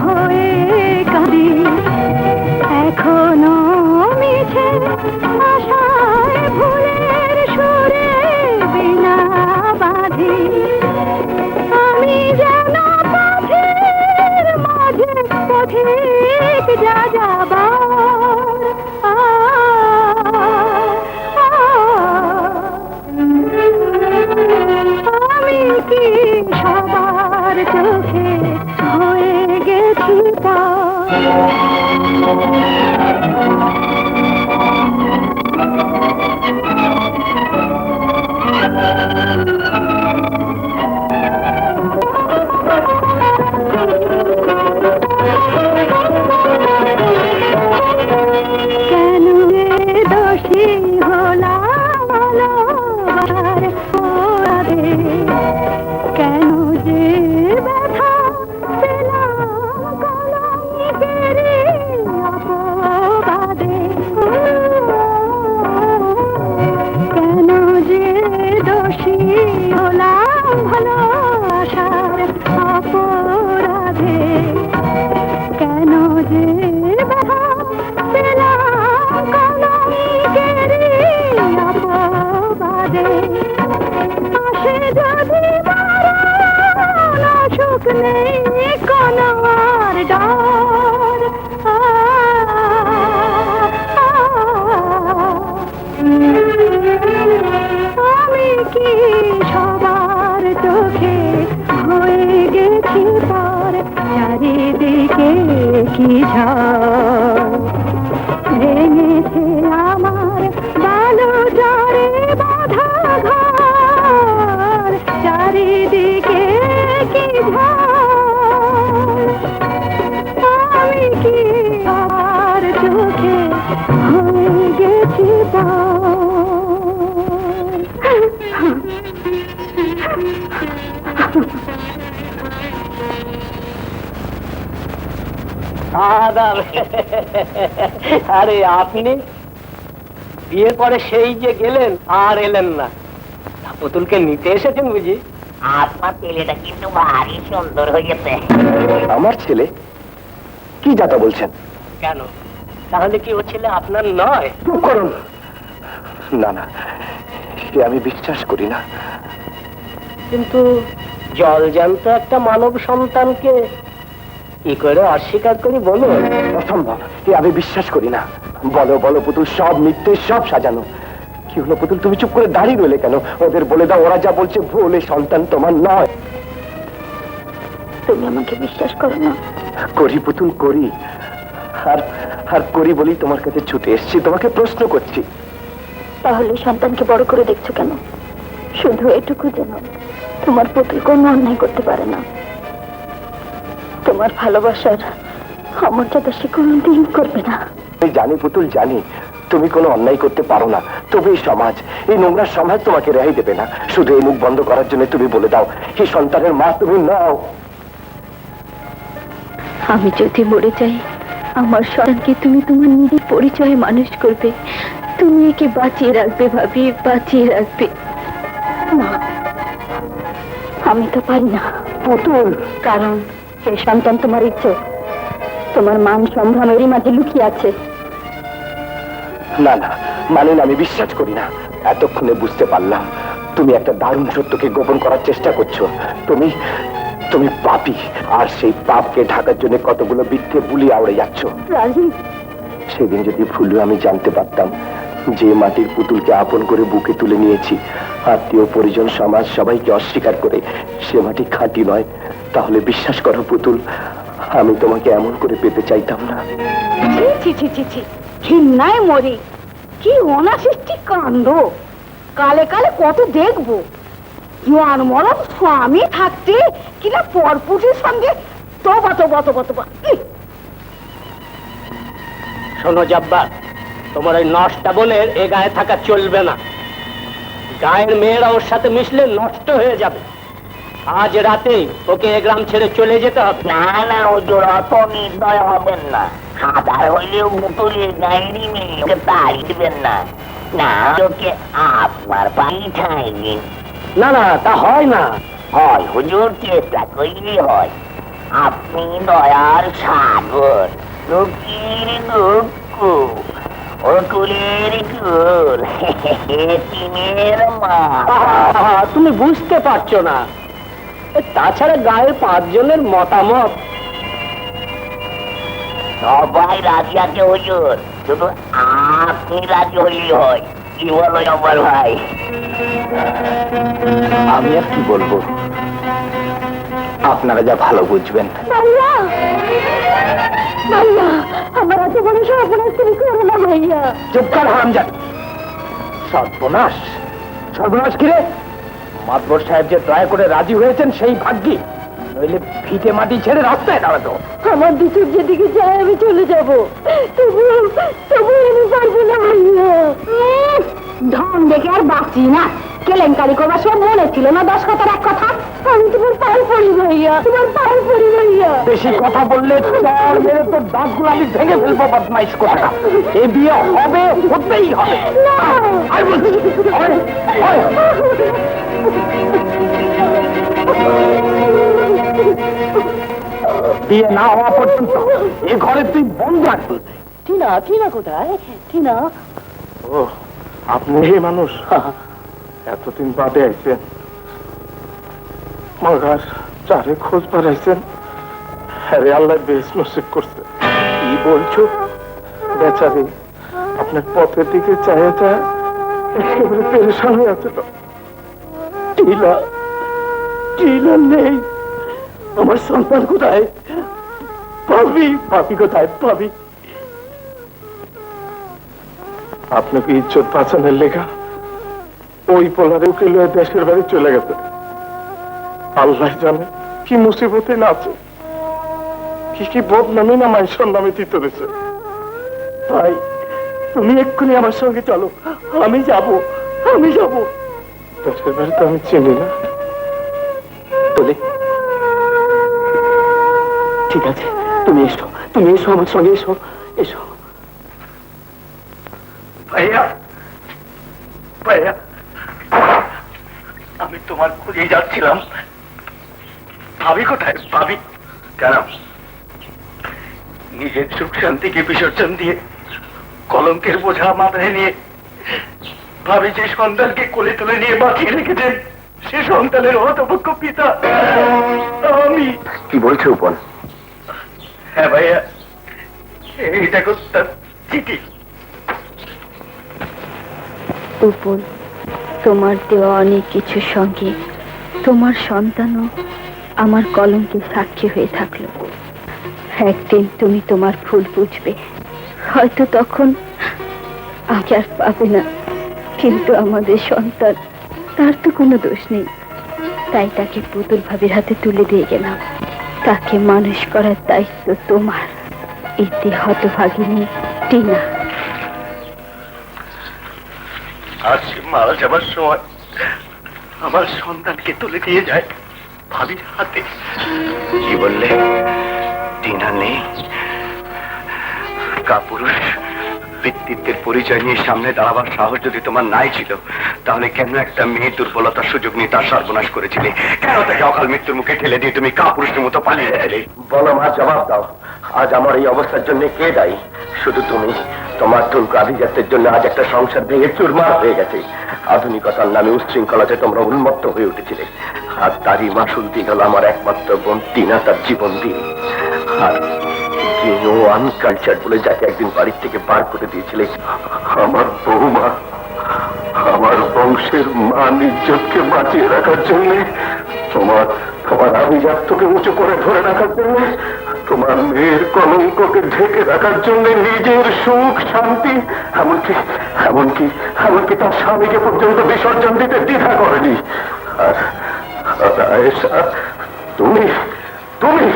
হয়ে কাঁদি, এখনো মিছে আশায় ফুলের সুরে বিনা বাঁধি। আমি যেন পথের মাঝে পথিক যা যাবার, আমি কি সবার চোখে হয়ে গেছি কেন দোষী হলাম ভালোবাসার অপরাধে, কেন যে ব্যথা পেলাম কলঙ্কের আরে আপনি বিয়ের পরে সেই যে গেলেন আর এলেন না, পুতুলকে নিতে এসেছেন বুঝি? আপনার ছেলেটা কিন্তু ভারী সুন্দর হয়েছে। আমার ছেলে? কি যাতা বলছেন? কেন, তাহলে কি ও ছেলে আপনার নয়? চুপ করুন। না না, সে আমি বিশ্বাস করি না। কিন্তু জলজান্ত একটা মানব সন্তানকে কি করে অস্বীকার করি বলুন? অসম্ভব, এ আমি বিশ্বাস করি না। বলো বলো পুতুল, সব মিথ্যে, সব সাজানো। কি হলো পুতুল, তুমি চুপ করে দাঁড়িয়ে রইলে কেন? ওদের বলে দাও, ওরা যা বলছে ভুল, এই সন্তান তোমার নয়। তুমি আমাকে বিশ্বাস করো না? করি পুতুল, করি। আর আর করি বলি তোমার কাছে ছুটে এসেছি, তোমাকে প্রশ্ন করছি। তাহলে সন্তানকে বড় করে দেখছো কেন? শুধু এটুকু যেন তোমার পুতুল কোনো অন্যায় করতে পারে না। তোমার ভালোবাসার অমর্যাদা সে কোনোদিন করবে না। আমি জানি পুতুল, জানি তুমি কোনো অন্যায় করতে পারো না। তবে এই সমাজ, এই নোংরা সমাজ তোমাকে রেহাই দেবে না। শুধু এই মুখ বন্ধ করার জন্য তুমি বলে দাও, এই সন্তানের মা তুমি নাও। আমি যদি মরে যাই, আমার সন্তানকে তুমি তোমার নিজের পরিচয়ে মানুষ করবে। তুমি একে বাঁচিয়ে রাখবে ভাবি, বাঁচিয়ে রাখবে। না, আমি তো পারি না পুতুল, কারণ সেই সন্তান তোমার ইচ্ছে, তোমার মান সম্ভ্রম এরই মাঝে লুকিয়ে আছে। না না, মানে না, আমি বিশ্বাস করি না। এতক্ষণে বুঝতে পারলাম তুমি একটা দারুণ সত্যকে গোপন করার চেষ্টা করছো। তুমি তুমি পাপী, আর সেই পাপকে ঢাকার জন্য কতগুলো মিথ্যে বুলি আওড়ে যাচ্ছ। রাজীব, সেদিন যদি ভুলেও আমি জানতে পারতাম যে মাটির পুতুলকে আপন করে বুকে তুলে নিয়েছি, আত্মীয় পরিজন সমাজ সবাইকে অস্বীকার করে, সে মাটি খাঁটি নয়, তাহলে বিশ্বাস করো পুতুল, আমি তোমাকে এমন করে পেতে চাইতাম না। ছি ছি ছি ছি, ঘৃণায় মরি। কি অনাসৃষ্টি কাণ্ড! কালে কালে কত দেখবো। জোয়ান মরম স্বামী থাকতে কিনা পরপুরুষের সঙ্গে তবা তবা তবা তবা। শোনো জব্বার, তোমার ওই নষ্টা বোনের এ গায়ে থাকা চলবে না। গায়ের মেয়েরা ওর সাথে মিশলে নষ্ট হয়ে যাবে। আজ রাতেই ওকে এ গ্রাম ছেড়ে চলে যেতে হবে। না না, হুজুর অত নির্দয় হবেন না। হাজার হইলেও মুতুলের গায়েরই মেয়ে, ওকে তাড়ি দিবেন না। না, ওকে আপনার পাই ঠাইবেন। না না, তা হয় না। হয় হুজুর, চেষ্টা করলে হয়। আপনি দয়ার সাগর, দুঃখীর দুঃখ, ও কুলের কুল, তিনের মা। তুমি বুঝতে পারছো না। তাছাড়া গায়ের 5 জনের মতামত। সবাই রাজি আছে হুজুর, শুধু আপনি রাজি হইলে হয়। কি বলো জব্বার ভাই? আমি আর কি বলবো, আপনারা যা ভালো বুঝবেন। ভাইয়া, ভাইয়া, আমার এত বড় সর্বনাশ তুমি করো না ভাইয়া। চুপ কর হারামজাদা! সর্বনাশ? সর্বনাশ কি রে? মাতবর সাহেব যে দয়া করে রাজি হয়েছেন সেই ভাগ্যি, নইলে ভিটে মাটি ছেড়ে রাস্তায় দাঁড়াতো। আমার দুচোখ যেদিকে যায় আমি চলে যাবো, তবু তবু আমি পারবো না ভাইয়া। ধন দেখে আর বাঁচি না। কেলেঙ্কারি করবার সব মনে ছিল না 10 কথার এক কথা। আমি তোমার পায়ে পড়ি ভাইয়া, তোমার পায়ে পড়ি ভাইয়া। বেশি কথা বললে চর মেরে তোর দাঁতগুলো আমি ভেঙে ফেলবো, বদমাইশ কোথাকা। এই বিয়ে হবে, হতেই হবে। না, আয় বলছি, আয়, আয়। বিয়ে না হওয়া পর্যন্ত এ ঘরে তুই বন্ধ রাখবি। টিনা, টিনা কোথায়? টিনা? ও, আপনি এই মানুষ এতদিন বাদে আইছেন, মগার চারে খোঁজ বাড়াইছেন। আরে আল্লাহ বেশ নসিব করছে। কি বলছো? বেচারি আপনার পথের দিকে চাইয়া চায় একেবারে পেরেশান হয়ে আছে। তো টিলা, টিলা নেই। আমার সন্তান কোথায়? পাবি, পাবি কোথায়? পাবি আপনাকে ইজ্জত বাঁচানোর লেখা ওই পোলারে উকিল হয়ে দেশের বাড়ি চলে গেছে। আল্লাহ জানে কি মুসিবতে না আছে, কি কি বদনামি না মানুষের নামে দিতে রয়েছে। তাই তুমি এক্ষুনি আমার সঙ্গে চলো, আমি যাব। দেশের বাড়ি তো আমি চিনি না। বলে ঠিক আছে, তুমি এসো আমার সঙ্গে, এসো। ভাইয়া, ভাইয়া, আমি তোমার খুঁজে যাচ্ছিলাম। ভাবি কোথায়? ভাবি কেন নিজের সুখ শান্তিকে বিসর্জন দিয়ে কলঙ্কের বোঝা মাথায় নিয়ে ভাবি যে সন্তানকে কোলে তুলে নিয়ে বাঁচিয়ে রেখেছেন, সে সন্তানের হতভক্ষ পিতা আমি। কি বলছো উপন? হ্যাঁ ভাইয়া, এটা তার চিঠি। উপর তোমার দেওয়া অনেক কিছুর সঙ্গে তোমার সন্তানও আমার কলঙ্কে সাক্ষী হয়ে থাকলো। একদিন তুমি তোমার ভুল বুঝবে, হয়তো তখন আমাকে আর পাবে না, কিন্তু আমাদের সন্তান, তার তো কোনো দোষ নেই, তাই তাকে পুতুল ভাবির হাতে তুলে দিয়ে গেলাম। তাকে মানুষ করার দায়িত্ব তোমার। এতে হতভাগিনী টিনা। আজ মারা যাবার সময় আমার সন্তানকে তুলে দিয়ে যায় ভাবির হাতে। কি বললে? টিনা নেই? কাপুরুষ ব্যক্তিত্বের পরিচয় নিয়ে সামনে দাঁড়াবার সাহস যদি তোমার নাই ছিল, তাহলে কেন একটা মেয়ে দুর্বলতার সুযোগ নিয়ে তার সর্বনাশ করেছিলে? কেন তাকে অকাল মৃত্যুর মুখে ঠেলে দিয়ে তুমি কাপুরুষের মতো পালিয়ে গেলে? বলো মা, জবাব দাও। আজ আমার এই অবস্থার জন্য কে দায়ী? শুধু তুমি। তোমার ঠুনকো আভিজাত্যের জন্য আজ একটা সংসার ভেঙে চুরমার হয়ে গেছে। আধুনিকতার নামে উচ্ছৃঙ্খলাতে তোমরা উন্মত্ত হয়ে উঠেছিলে, আর তারই মাসুল দিন হলো আমার একমাত্র বোন টিনা তার জীবন দিন। আর ও আনকালচার বলে যাকে একদিন বাড়ির থেকে বার করে দিয়েছিলে, আমার বৌমা, আমার বংশের মান ইজ্জতকে বাঁচিয়ে রাখার জন্য, তোমার আভিজাত্যকে উঁচু করে ধরে রাখার জন্য, তোমার মেয়ের কলঙ্ককে ঢেকে রাখার জন্য নিজের সুখ শান্তি এমনকি তার স্বামীকে পর্যন্ত বিসর্জন দিতে দ্বিধা করেনি। আর আয়েশা, তুমি তুমি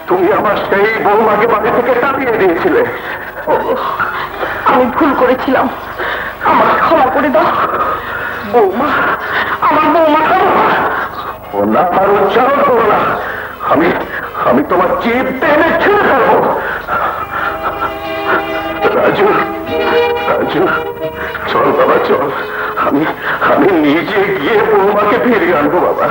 তুমি আমার সেই বৌমাকে বাড়ি থেকে তাড়িয়ে দিয়েছিলে। আমি ভুল করেছিলাম, আমার ক্ষমা করে দাও বৌমা। আমার বৌমা ও না, আর উচ্চারণ করো না। আমি তোমার জিভ টেনে ছেড়ে ফেলবো। রাজু, চল বাবা, চল। আমি নিজে গিয়ে বৌমাকে ফিরিয়ে আনবো বাবা।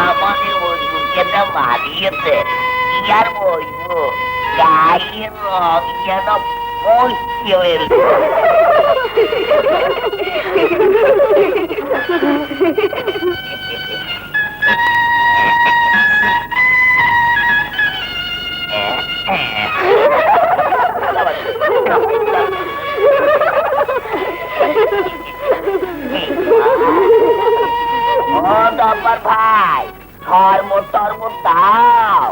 আমাকে বন্ধুকে মারিয়েছে, কি আর বলবো, গায়ের রং যেন মরছে হয়ে ও দম্বার ভাই, ধর্ম দাও।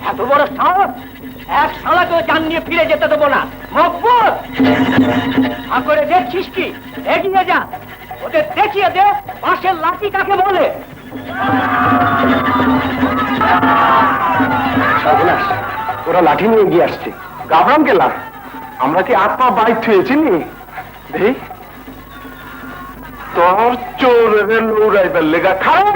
এত বড় সাহস! এক শালাকেও জান নিয়ে ফিরে যেতে দেবো না। মকবুল, করে দেখছিস কি? এগিয়ে যা, ওদের দেখিয়ে দে পাশের লাঠি কাকে বলে। সর্বনাশ, ওরা লাঠি নিয়ে এগিয়ে আসছে। গাবরাম গেলাম, আমরা কি আত্মা বাইক থুয়েছি নি? দেখ তোর চোরের লৌড়াইবার লেগা খারাপ।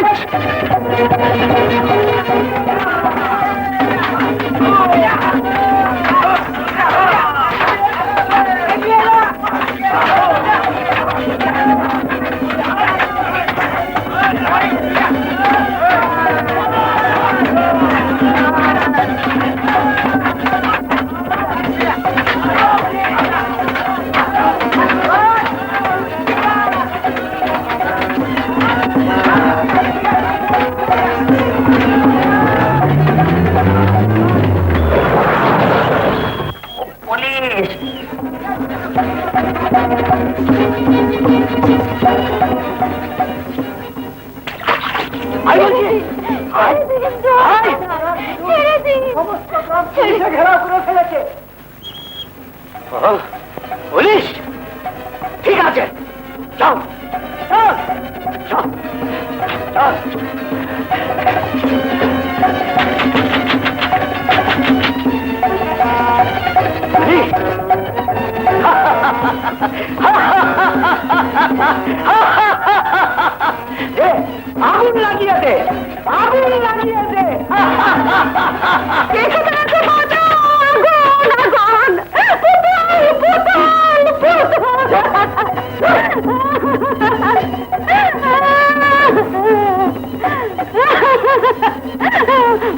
ঘেরাও করে ফেলেছে। পুলিশ, ঠিক আছে, চল চল চল চল। আগুন লাগিয়ে দে, আগুন লাগিয়ে দে।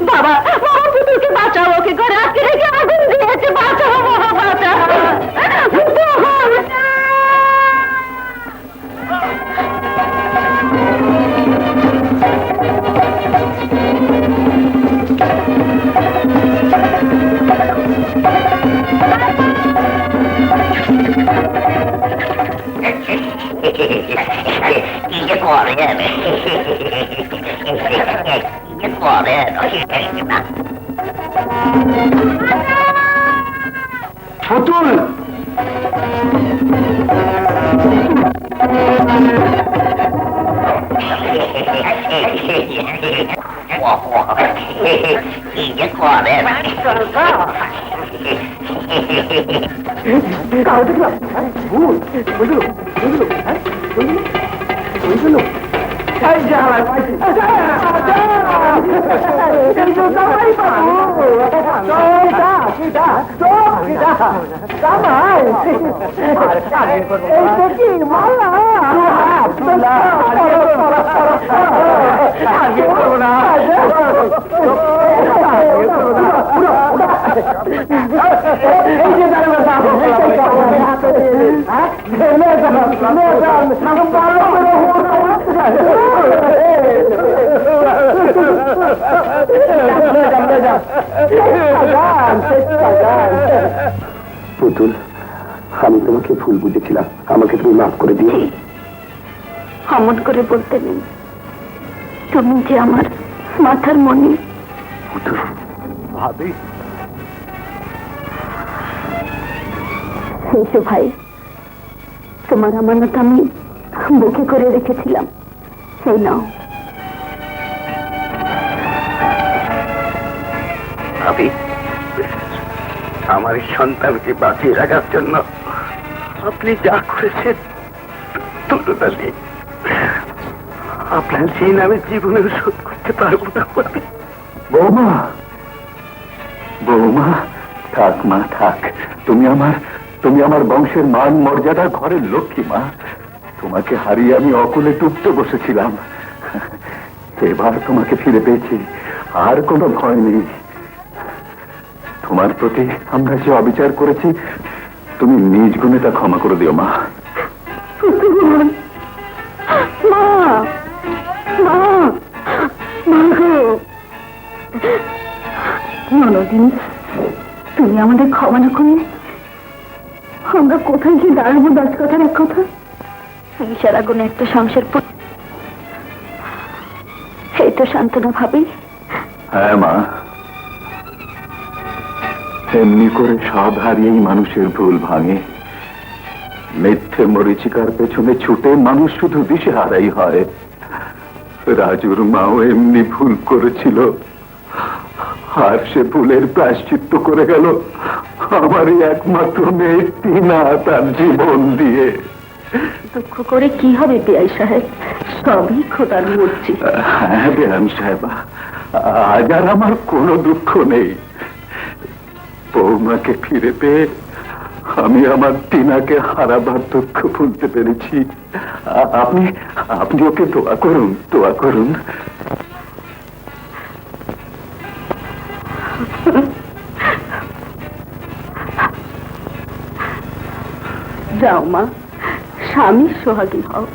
বাবা, বাবা পুতুলকে বাঁচাও, ওকে ঘরে আটকে রেখে আগুন দিয়েছে, বাঁচাও বাবা, বাঁচাও। কি যে করেন, কি যে করেন। পুতুল, কি যে করেন। কাউ দেখলাম, ভুল বুঝলো বুঝলো, হ্যাঁ বুঝলো বুঝলো। এই যে হালায় পাইছি। পুতুল, আমি তোমাকে ভুল বুঝেছিলাম, আমাকে তুমি মাফ করে দিও। অমন করে বলতে নেই, তুমি যে আমার মাথার মনি। পুতুল, ভাবি, এসো ভাই, তোমার আমানত আমি বুকে করে রেখেছিলাম, সেই নাও। ভাবি, আমার এই সন্তানকে বাঁচিয়ে রাখার জন্য আপনি যা করেছেন তুলনা নেই। আপনার সেই নামে জীবনেও শোধ করতে পারবো না। বৌমা, বৌমা, থাক মা থাক, তুমি আমার বংশের মান মর্যাদা, ঘরের লক্ষ্মী মা। তোমাকে হারিয়ে আমি অকুলে টুকতে বসেছিলাম, এবার তোমাকে ফিরে পেয়েছি, আর কোনো ভয় নেই। তোমার প্রতি আমরা যে অবিচার করেছি, তুমি নিজ গুণে তা ক্ষমা করে দিও মা। মা, মা, মা গো, ননদিনী, তুমি আমাদের ক্ষমা না করলে আমরা কোথায় গিয়ে দাঁড়াবো? 10 কথার এক কথা, হিংসার আগুনে একটা সংসার। এই তো সান্ত্বনা ভাবি। হ্যাঁ মা, এমনি করে সব হারিয়েই মানুষের ভুল ভাঙে। মিথ্যে মরিচিকার পেছনে ছুটে মানুষ শুধু দিশেহারাই হয়। রাজুর মাও এমনি ভুল করেছিল, আর সে ভুলের প্রায়শ্চিত্ত করে গেল আমারই একমাত্র মেয়ে টিনা তার জীবন দিয়ে। দুঃখ করে কি হবে বেআই সাহেব, সবই খোদার মর্জি। হ্যাঁ বেআম সাহেবা, আজ আর আমার কোনো দুঃখ নেই। বৌমাকে ফিরে পেয়ে আমি আমার টিনাকে হারাবার দুঃখ ভুলতে পেরেছি। আপনি ওকে দোয়া করুন, দোয়া করুন। যাও মা, স্বামীর সোহাগী হও।